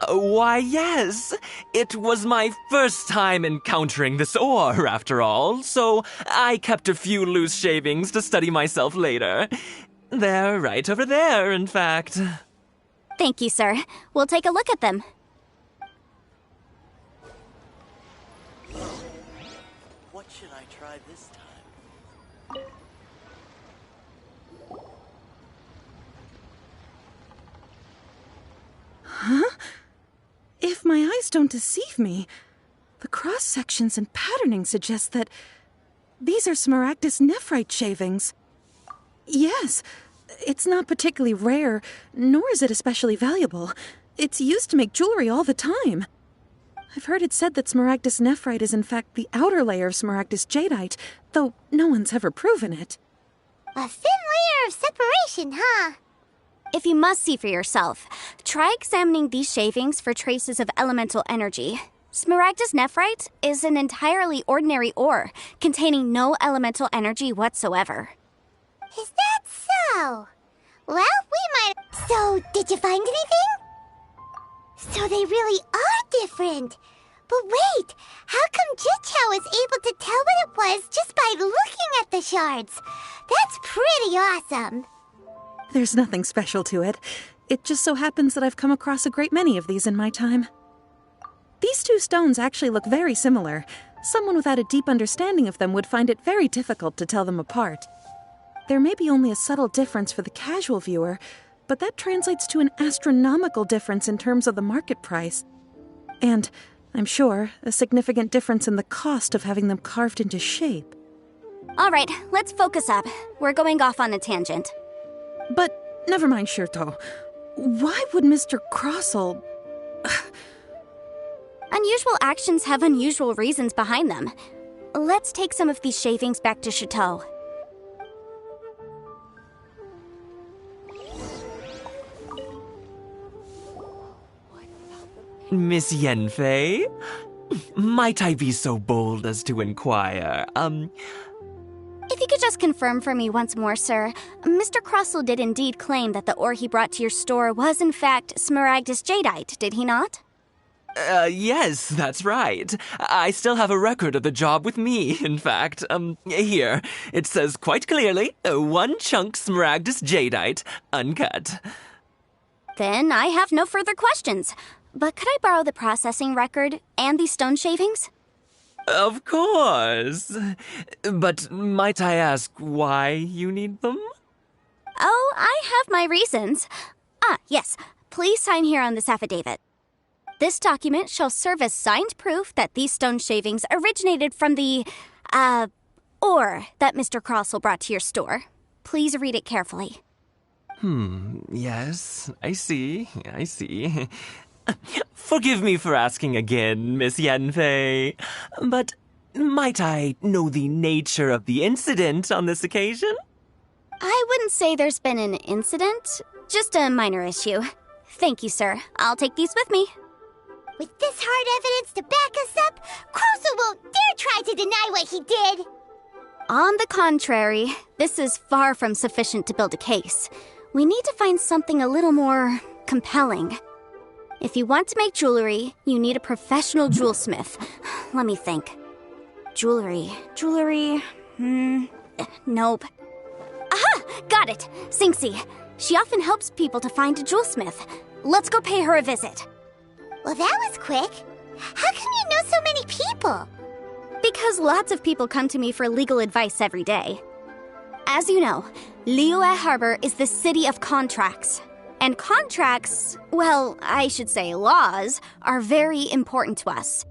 Why, yes. It was my first time encountering this ore, after all, so I kept a few loose shavings to study myself later. They're right over there, in fact. Thank you, sir. We'll take a look at them. What should I try this time? Huh? If my eyes don't deceive me, the cross-sections and patterning suggest that these are Smaragdus nephrite shavings. Yes, it's not particularly rare, nor is it especially valuable. It's used to make jewelry all the time. I've heard it said that Smaragdus nephrite is in fact the outer layer of Smaragdus jadeite, though no one's ever proven it. A thin layer of separation, huh? If you must see for yourself, try examining these shavings for traces of elemental energy. Smaragdus nephrite is an entirely ordinary ore, containing no elemental energy whatsoever. Is that so? Well, we might... So, did you find anything? So they really are different. But wait, how come Jichao was able to tell what it was just by looking at the shards? That's pretty awesome. There's nothing special to it. It just so happens that I've come across a great many of these in my time. These two stones actually look very similar. Someone without a deep understanding of them would find it very difficult to tell them apart. There may be only a subtle difference for the casual viewer, but that translates to an astronomical difference in terms of the market price. And, I'm sure, a significant difference in the cost of having them carved into shape. All right, let's focus up. We're going off on a tangent. But never mind, Shirto. Why would Mr. Crossell... Unusual actions have unusual reasons behind them. Let's take some of these shavings back to Chateau. Miss Yanfei? Might I be so bold as to inquire, If you could just confirm for me once more, sir. Mr. Crossell did indeed claim that the ore he brought to your store was in fact Smaragdus jadeite, did he not? Yes, that's right. I still have a record of the job with me, in fact. Here. It says quite clearly, 1 chunk Smaragdus jadeite, uncut. Then I have no further questions. But could I borrow the processing record and these stone shavings? Of course. But might I ask why you need them? Oh, I have my reasons. Yes. Please sign here on this affidavit. This document shall serve as signed proof that these stone shavings originated from the, ore that Mr. Crossell brought to your store. Please read it carefully. Yes, I see. Forgive me for asking again, Miss Yanfei, but might I know the nature of the incident on this occasion? I wouldn't say there's been an incident, just a minor issue. Thank you, sir. I'll take these with me. With this hard evidence to back us up, Crossell won't dare try to deny what he did. On the contrary, this is far from sufficient to build a case. We need to find something a little more compelling. If you want to make jewelry, you need a professional jewelsmith. Let me think. Jewelry. Nope. Aha! Got it! Singsi. She often helps people to find a jewelsmith. Let's go pay her a visit. Well, that was quick. How come you know so many people? Because lots of people come to me for legal advice every day. As you know, Liyue Harbor is the city of contracts. And contracts, well, I should say laws, are very important to us.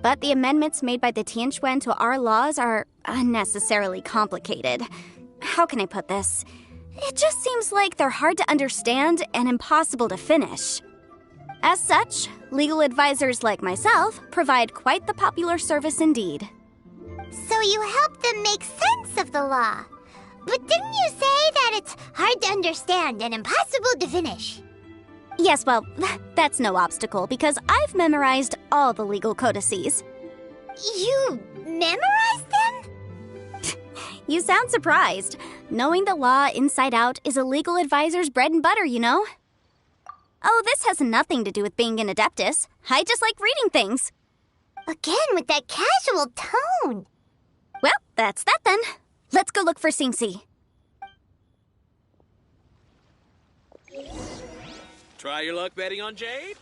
But the amendments made by the Tianquan to our laws are unnecessarily complicated. How can I put this? It just seems like they're hard to understand and impossible to finish. As such, legal advisors like myself provide quite the popular service indeed. So you help them make sense of the law. But didn't you say that it's hard to understand and impossible to finish? Yes, well, that's no obstacle because I've memorized all the legal codices. You memorized them? You sound surprised. Knowing the law inside out is a legal advisor's bread and butter, you know? Oh, this has nothing to do with being an adeptus. I just like reading things. Again, with that casual tone. Well, that's that then. Let's go look for Singsi. Try your luck betting on Jade?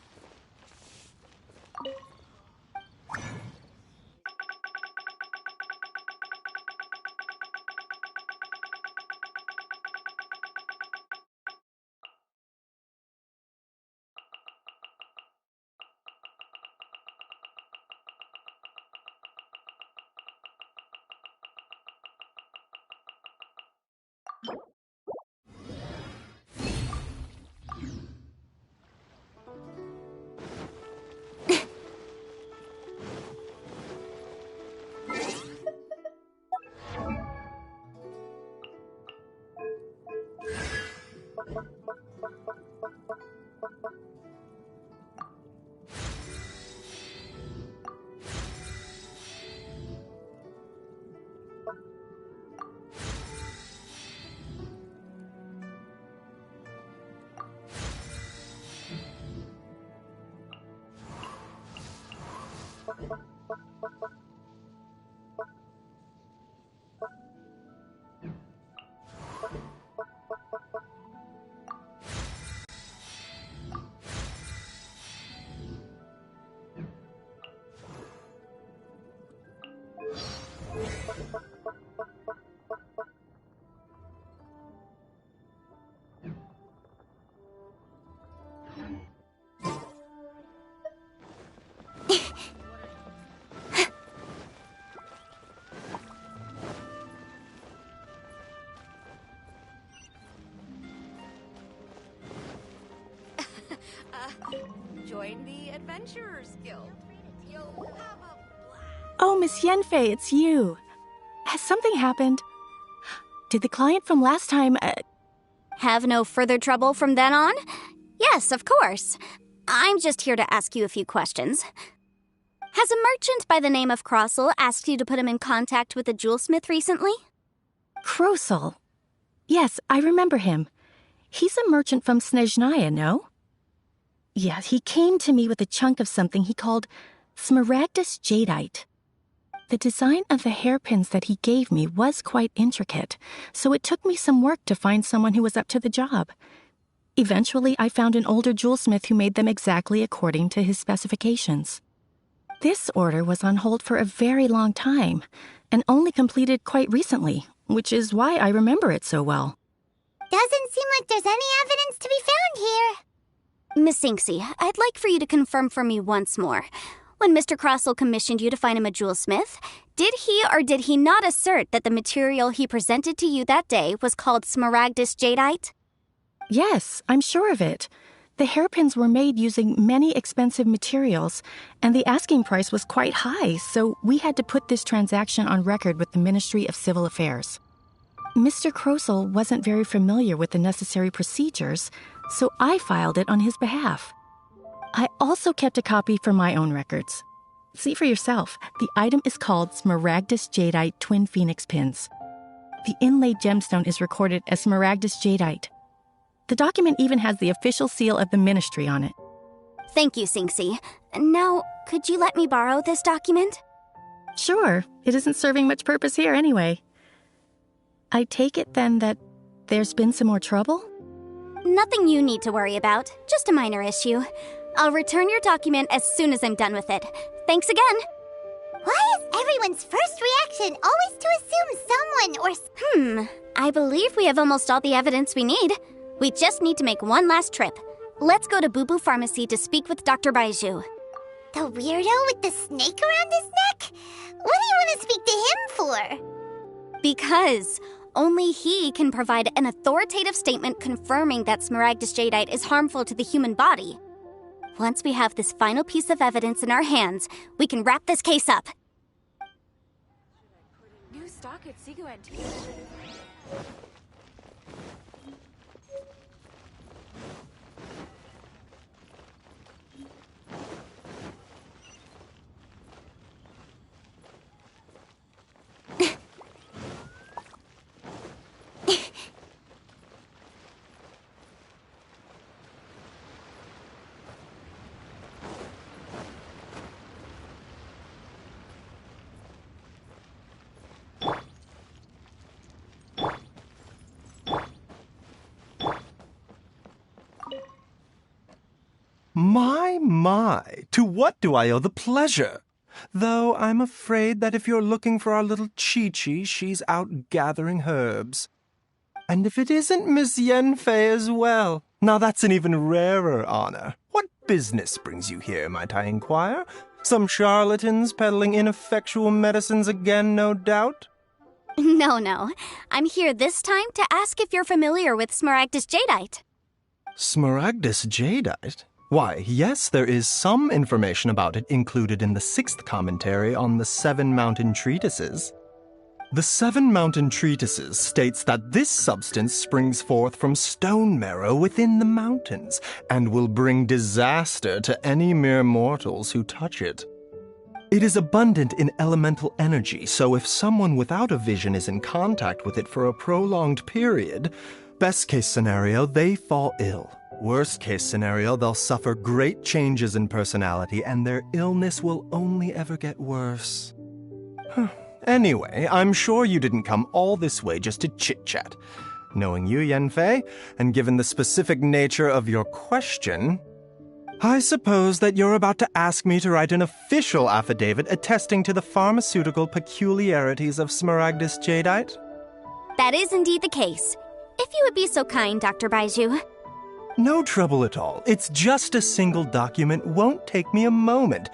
Join the Adventurers Guild. You'll have a blast. Oh, Miss Yanfei, it's you. Has something happened? Did the client from last time, Have no further trouble from then on? Yes, of course. I'm just here to ask you a few questions. Has a merchant by the name of Crossell asked you to put him in contact with a jewelsmith recently? Crossell? Yes, I remember him. He's a merchant from Snezhnaya, no? Yeah, he came to me with a chunk of something he called Smaragdus Jadeite. The design of the hairpins that he gave me was quite intricate, so it took me some work to find someone who was up to the job. Eventually, I found an older jewelsmith who made them exactly according to his specifications. This order was on hold for a very long time, and only completed quite recently, which is why I remember it so well. Doesn't seem like there's any evidence to be found here. Miss Inksy, I'd like for you to confirm for me once more. When Mr. Crossell commissioned you to find him a jewelsmith, did he or did he not assert that the material he presented to you that day was called Smaragdus jadeite? Yes, I'm sure of it. The hairpins were made using many expensive materials, and the asking price was quite high, so we had to put this transaction on record with the Ministry of Civil Affairs. Mr. Crossell wasn't very familiar with the necessary procedures, so I filed it on his behalf. I also kept a copy for my own records. See for yourself, the item is called Smaragdus jadeite Twin Phoenix Pins. The inlaid gemstone is recorded as Smaragdus jadeite. The document even has the official seal of the ministry on it. Thank you, Sinksy. Now, could you let me borrow this document? Sure, it isn't serving much purpose here anyway. I take it then that there's been some more trouble? Nothing you need to worry about, just a minor issue. I'll return your document as soon as I'm done with it. Thanks again. Why is everyone's first reaction always to assume someone or... I believe we have almost all the evidence we need. We just need to make one last trip. Let's go to Boo Boo Pharmacy to speak with Dr. Baiju. The weirdo with the snake around his neck? What do you want to speak to him for? Because only he can provide an authoritative statement confirming that Smaragdus jadeite is harmful to the human body. Once we have this final piece of evidence in our hands, we can wrap this case up. New stock at Sigu Antique. My, to what do I owe the pleasure? Though I'm afraid that if you're looking for our little Chi-Chi, she's out gathering herbs. And if it isn't Miss Yanfei as well, now that's an even rarer honor. What business brings you here, might I inquire? Some charlatans peddling ineffectual medicines again, no doubt? No. I'm here this time to ask if you're familiar with Smaragdus jadeite. Smaragdus jadeite? Why, yes, there is some information about it included in the 6th commentary on the 7 Mountain Treatises. The 7 Mountain Treatises states that this substance springs forth from stone marrow within the mountains, and will bring disaster to any mere mortals who touch it. It is abundant in elemental energy, so if someone without a vision is in contact with it for a prolonged period, best case scenario, they fall ill. Worst case scenario, they'll suffer great changes in personality, and their illness will only ever get worse. Anyway, I'm sure you didn't come all this way just to chit-chat. Knowing you, Yanfei, and given the specific nature of your question, I suppose that you're about to ask me to write an official affidavit attesting to the pharmaceutical peculiarities of Smaragdus jadeite? That is indeed the case. If you would be so kind, Dr. Baiju. No trouble at all. It's just a single document. Won't take me a moment.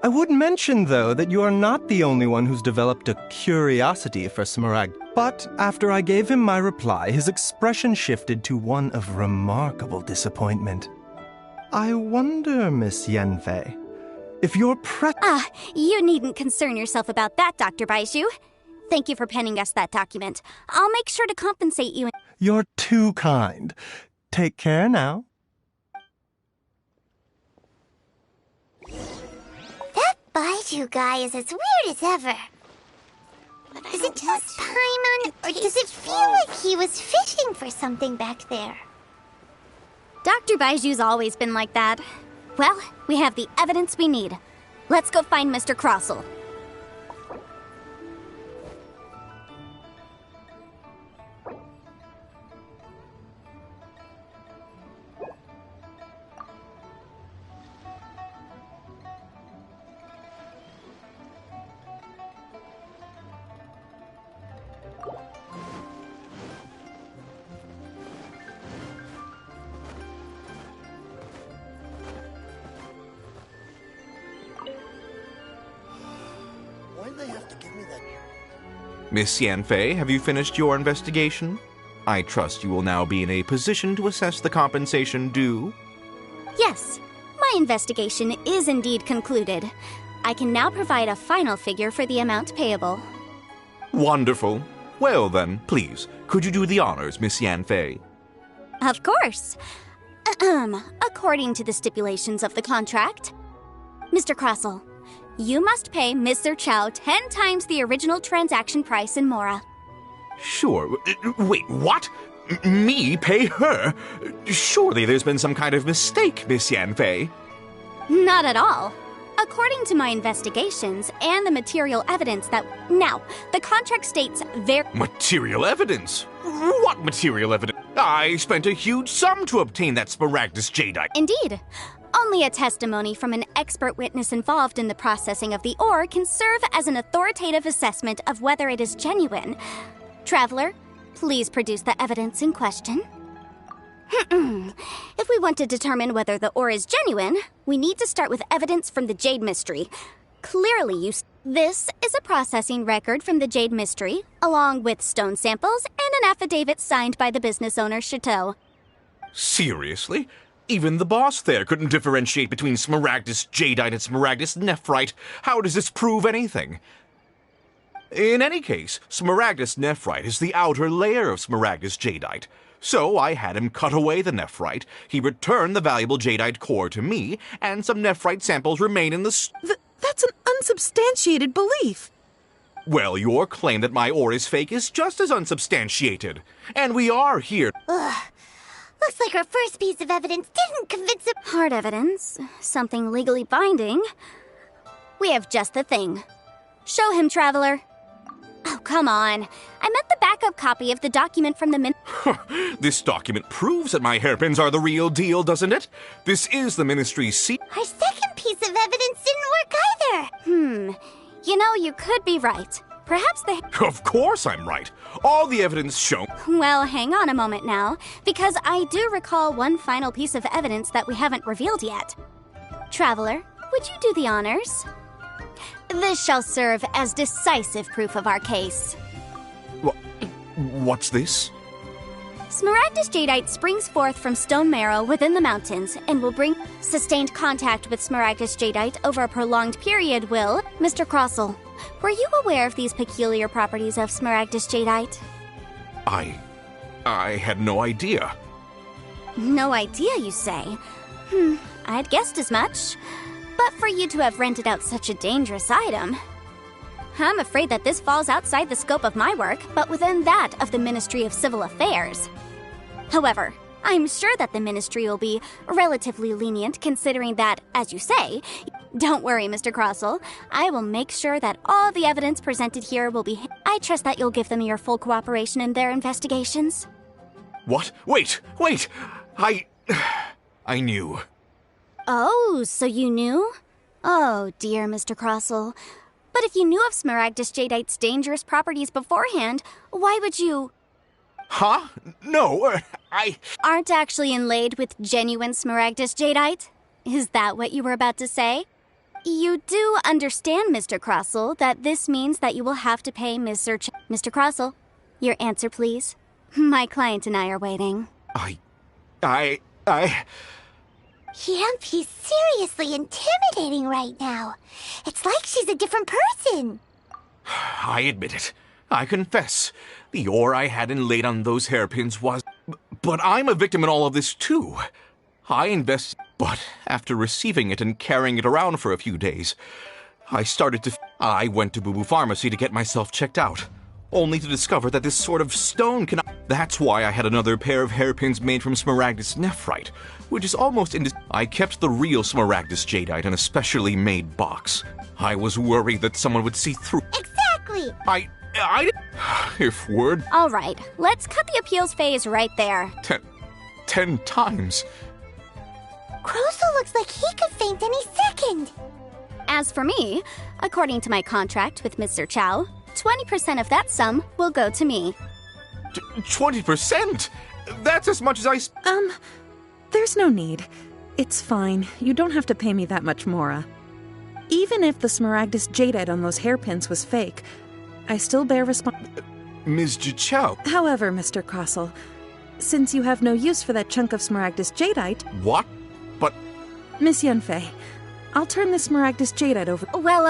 I would mention, though, that you are not the only one who's developed a curiosity for Smaragd. But after I gave him my reply, his expression shifted to one of remarkable disappointment. I wonder, Miss Yanfei, if you're you needn't concern yourself about that, Dr. Baiju. Thank you for penning us that document. I'll make sure to compensate you. You're too kind. Take care now. That Baiju guy is as weird as ever. Is it just Paimon, or does it feel like he was fishing for something back there? Dr. Baiju's always been like that. Well, we have the evidence we need. Let's go find Mr. Crossell. Miss Yanfei, have you finished your investigation? I trust you will now be in a position to assess the compensation due. Yes, my investigation is indeed concluded. I can now provide a final figure for the amount payable. Wonderful. Well then, please, could you do the honors, Miss Yanfei? Of course. According to the stipulations of the contract, Mr. Crossell, you must pay Mr. Chow 10 times the original transaction price in Mora. Sure. Wait, what? Me pay her? Surely there's been some kind of mistake, Miss Yanfei. Not at all. According to my investigations and the material evidence that... Now, the contract states Material evidence? What material evidence? I spent a huge sum to obtain that Smaragdus jadeite. Indeed. Only a testimony from an expert witness involved in the processing of the ore can serve as an authoritative assessment of whether it is genuine. Traveler, please produce the evidence in question. If we want to determine whether the ore is genuine, we need to start with evidence from the Jade Mystery. Clearly, this is a processing record from the Jade Mystery, along with stone samples and an affidavit signed by the business owner, Chateau. Seriously? Even the boss there couldn't differentiate between Smaragdus jadeite and Smaragdus nephrite. How does this prove anything? In any case, Smaragdus nephrite is the outer layer of Smaragdus jadeite. So I had him cut away the nephrite, he returned the valuable jadeite core to me, and some nephrite samples remain in the That's an unsubstantiated belief. Well, your claim that my ore is fake is just as unsubstantiated. And we are here. Ugh. Looks like our first piece of evidence didn't convince him. Hard evidence, something legally binding. We have just the thing. Show him, Traveler. Oh, come on. I meant the backup copy of the document from the This document proves that my hairpins are the real deal, doesn't it? This is the Ministry's secret. Our second piece of evidence didn't work either. You know, you could be right. Perhaps the... Of course I'm right. All the evidence shown... Well, hang on a moment now, because I do recall one final piece of evidence that we haven't revealed yet. Traveler, would you do the honors? This shall serve as decisive proof of our case. What's this? Smaragdus jadeite springs forth from stone marrow within the mountains and will bring sustained contact with Smaragdus jadeite over a prolonged period will... Mr. Crossell, were you aware of these peculiar properties of Smaragdus jadeite? I had no idea. No idea, you say? I'd guessed as much. But for you to have rented out such a dangerous item... I'm afraid that this falls outside the scope of my work, but within that of the Ministry of Civil Affairs. However, I'm sure that the Ministry will be relatively lenient considering that, as you say... Don't worry, Mr. Crossell. I will make sure that all the evidence presented here will be... I trust that you'll give them your full cooperation in their investigations. What? Wait! I knew. Oh, so you knew? Oh, dear Mr. Crossell. But if you knew of Smaragdus jadeite's dangerous properties beforehand, why would you... Huh? No, Aren't actually inlaid with genuine Smaragdus jadeite? Is that what you were about to say? You do understand, Mr. Crossell, that this means that you will have to pay Mr. Crossell, your answer, please. My client and I are waiting. Yanfei's seriously intimidating right now. It's like she's a different person. I admit it. I confess. The ore I had inlaid on those hairpins was... But I'm a victim in all of this, too. I invested... But after receiving it and carrying it around for a few days, I went to Boo Boo Pharmacy to get myself checked out, only to discover that this sort of stone cannot... That's why I had another pair of hairpins made from Smaragdus nephrite, which is almost I kept the real Smaragdus jadeite in a specially made box. I was worried that someone would see through... Exactly! If word... All right, let's cut the appeals phase right there. 10 times. Crossell looks like he could faint any second. As for me, according to my contract with Mr. Chow, 20% of that sum will go to me. 20%? That's as much as I... There's no need. It's fine. You don't have to pay me that much, Mora. Even if the Smaragdus jadeite on those hairpins was fake, I still bear responsibility. Ms. Jichao. However, Mr. Crossell, since you have no use for that chunk of Smaragdus jadeite... What? But... Miss Yanfei, I'll turn the Smaragdus jadeite over... Well,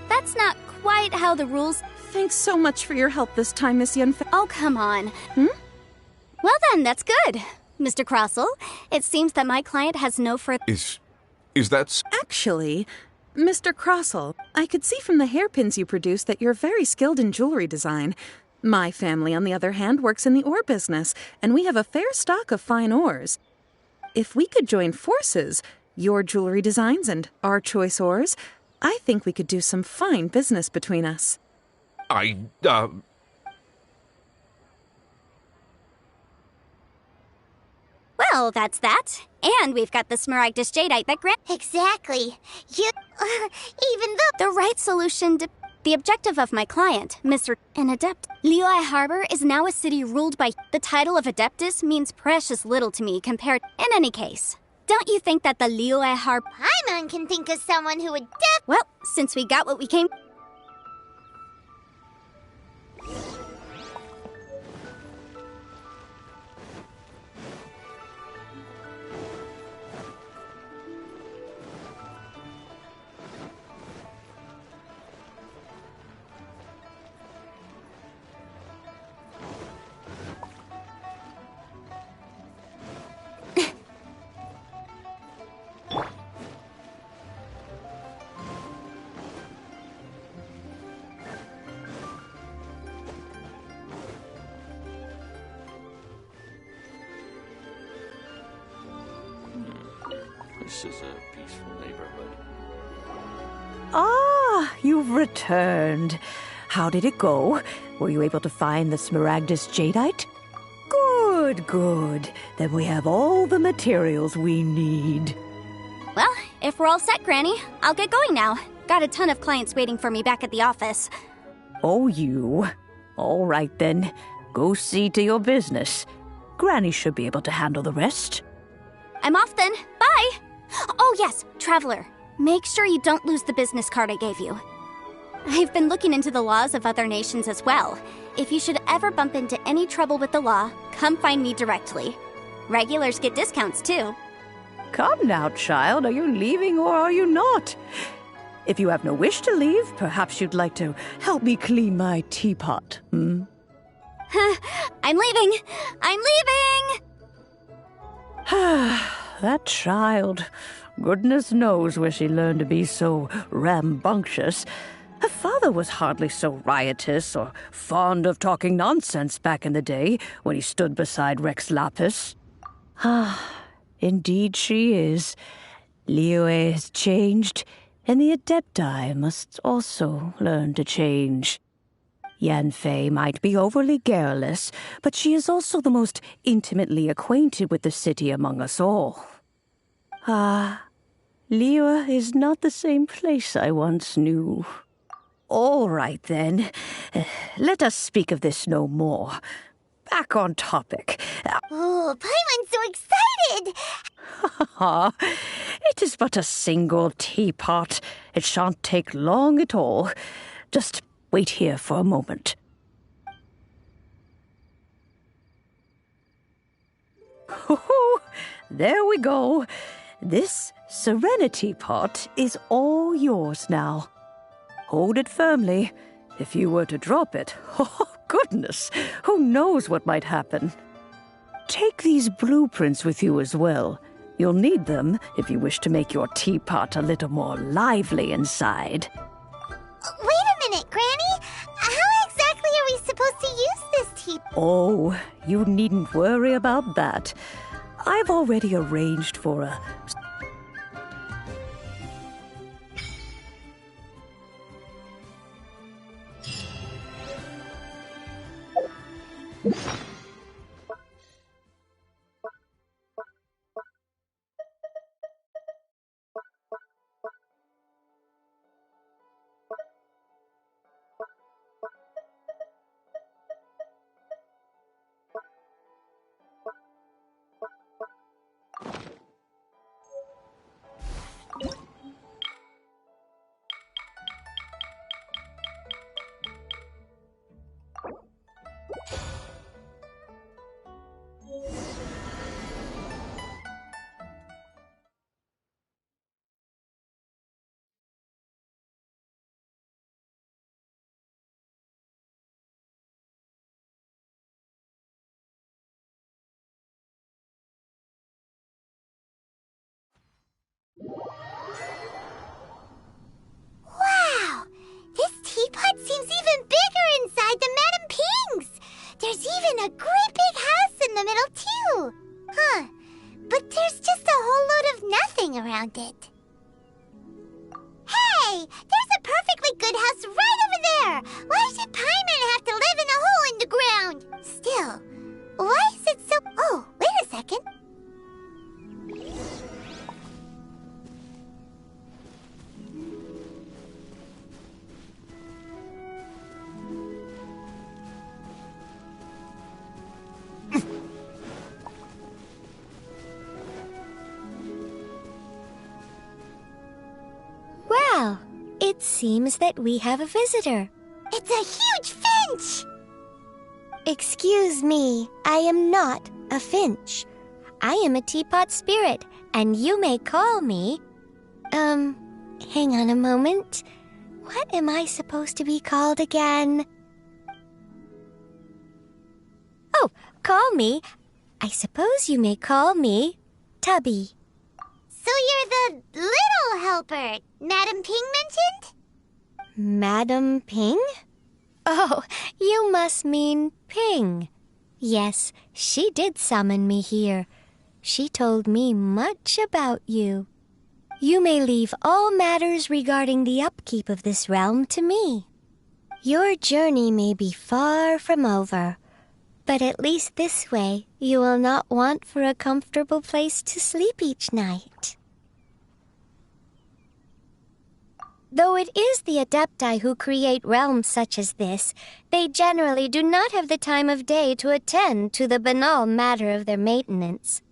that's not quite how the rules... Thanks so much for your help this time, Miss Yanfei. Oh, come on. Well then, that's good. Mr. Crossell, it seems that my client has no further... Is that... Actually, Mr. Crossell, I could see from the hairpins you produce that you're very skilled in jewelry design. My family, on the other hand, works in the ore business, and we have a fair stock of fine ores. If we could join forces, your jewelry designs and our choice ores, I think we could do some fine business between us. Well, that's that. And we've got the Smaragdus jadeite that grant... Exactly. Even though... The right solution to... The objective of my client, Mr. An Adept. Liyue Harbor is now a city ruled by... The title of Adeptus means precious little to me compared... In any case, don't you think that the Liyue Harbor... Paimon can think of someone who would Well, since we got what we came... This is a peaceful neighborhood. Ah, you've returned. How did it go? Were you able to find the Smaragdus jadeite? Good, good. Then we have all the materials we need. Well, if we're all set, Granny, I'll get going now. Got a ton of clients waiting for me back at the office. Oh, you. All right, then. Go see to your business. Granny should be able to handle the rest. I'm off then. Bye! Oh, yes, Traveler. Make sure you don't lose the business card I gave you. I've been looking into the laws of other nations as well. If you should ever bump into any trouble with the law, come find me directly. Regulars get discounts, too. Come now, child. Are you leaving or are you not? If you have no wish to leave, perhaps you'd like to help me clean my teapot, I'm leaving! I'm leaving! That child. Goodness knows where she learned to be so rambunctious. Her father was hardly so riotous or fond of talking nonsense back in the day when he stood beside Rex Lapis. Indeed she is. Liyue has changed, and the Adepti must also learn to change. Yanfei might be overly garrulous, but she is also the most intimately acquainted with the city among us all. Liyue is not the same place I once knew. All right, then. Let us speak of this no more. Back on topic. Oh, Paimon's so excited! It is but a single teapot. It shan't take long at all. Just wait here for a moment. There we go. This Serenity pot is all yours now. Hold it firmly. If you were to drop it, oh goodness, who knows what might happen. Take these blueprints with you as well. You'll need them if you wish to make your teapot a little more lively inside. Wait a minute, Granny. How exactly are we supposed to use this teapot? Oh, you needn't worry about that. I've already arranged for a... even a great big house in the middle, too. Huh. But there's just a whole load of nothing around it. Hey! There's a perfectly good house right over there! Why should Paimon have to live in a hole in the ground? Still, why is it so... Oh, wait a second. Well, it seems that we have a visitor. It's a huge finch! Excuse me, I am not a finch. I am a teapot spirit, and you may call me... hang on a moment. What am I supposed to be called again? Oh, call me. I suppose you may call me Tubby. So you're the little helper Madam Ping mentioned? Madam Ping? Oh, you must mean Ping. Yes, she did summon me here. She told me much about you. You may leave all matters regarding the upkeep of this realm to me. Your journey may be far from over, but at least this way you will not want for a comfortable place to sleep each night. Though it is the Adepti who create realms such as this, they generally do not have the time of day to attend to the banal matter of their maintenance.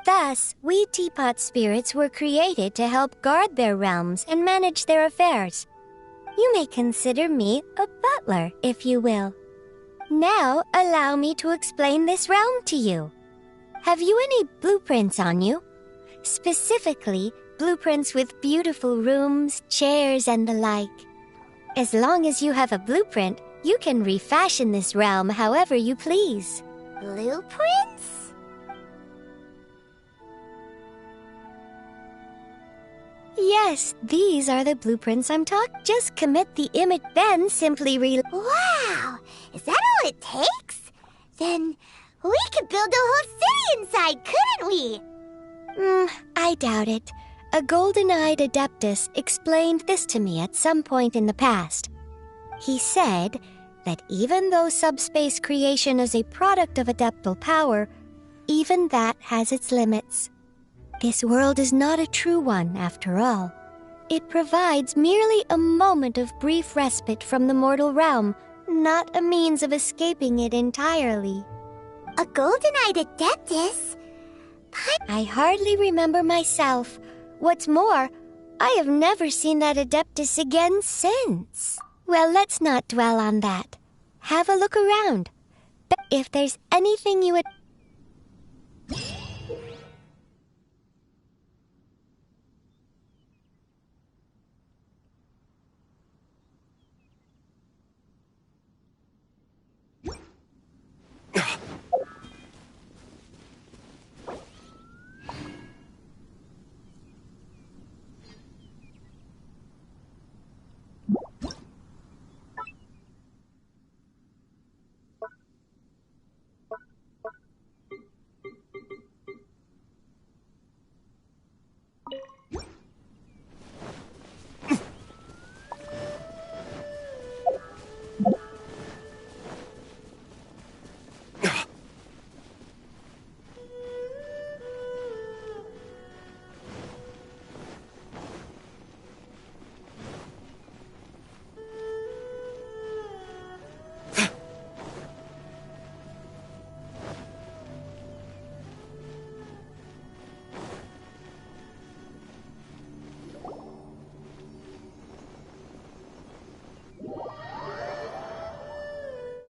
Thus, we teapot spirits were created to help guard their realms and manage their affairs. You may consider me a butler, if you will. Now, allow me to explain this realm to you. Have you any blueprints on you? Specifically, blueprints with beautiful rooms, chairs, and the like. As long as you have a blueprint, you can refashion this realm however you please. Blueprints? Yes, these are the blueprints I'm talking. Just commit the image, then simply Wow! Is that all it takes? Then we could build a whole city inside, couldn't we? I doubt it. A golden-eyed Adeptus explained this to me at some point in the past. He said that even though subspace creation is a product of adeptal power, even that has its limits. This world is not a true one, after all. It provides merely a moment of brief respite from the mortal realm, not a means of escaping it entirely. A golden-eyed Adeptus? I hardly remember myself. What's more, I have never seen that Adeptus again since. Well, let's not dwell on that. Have a look around. If there's anything you would...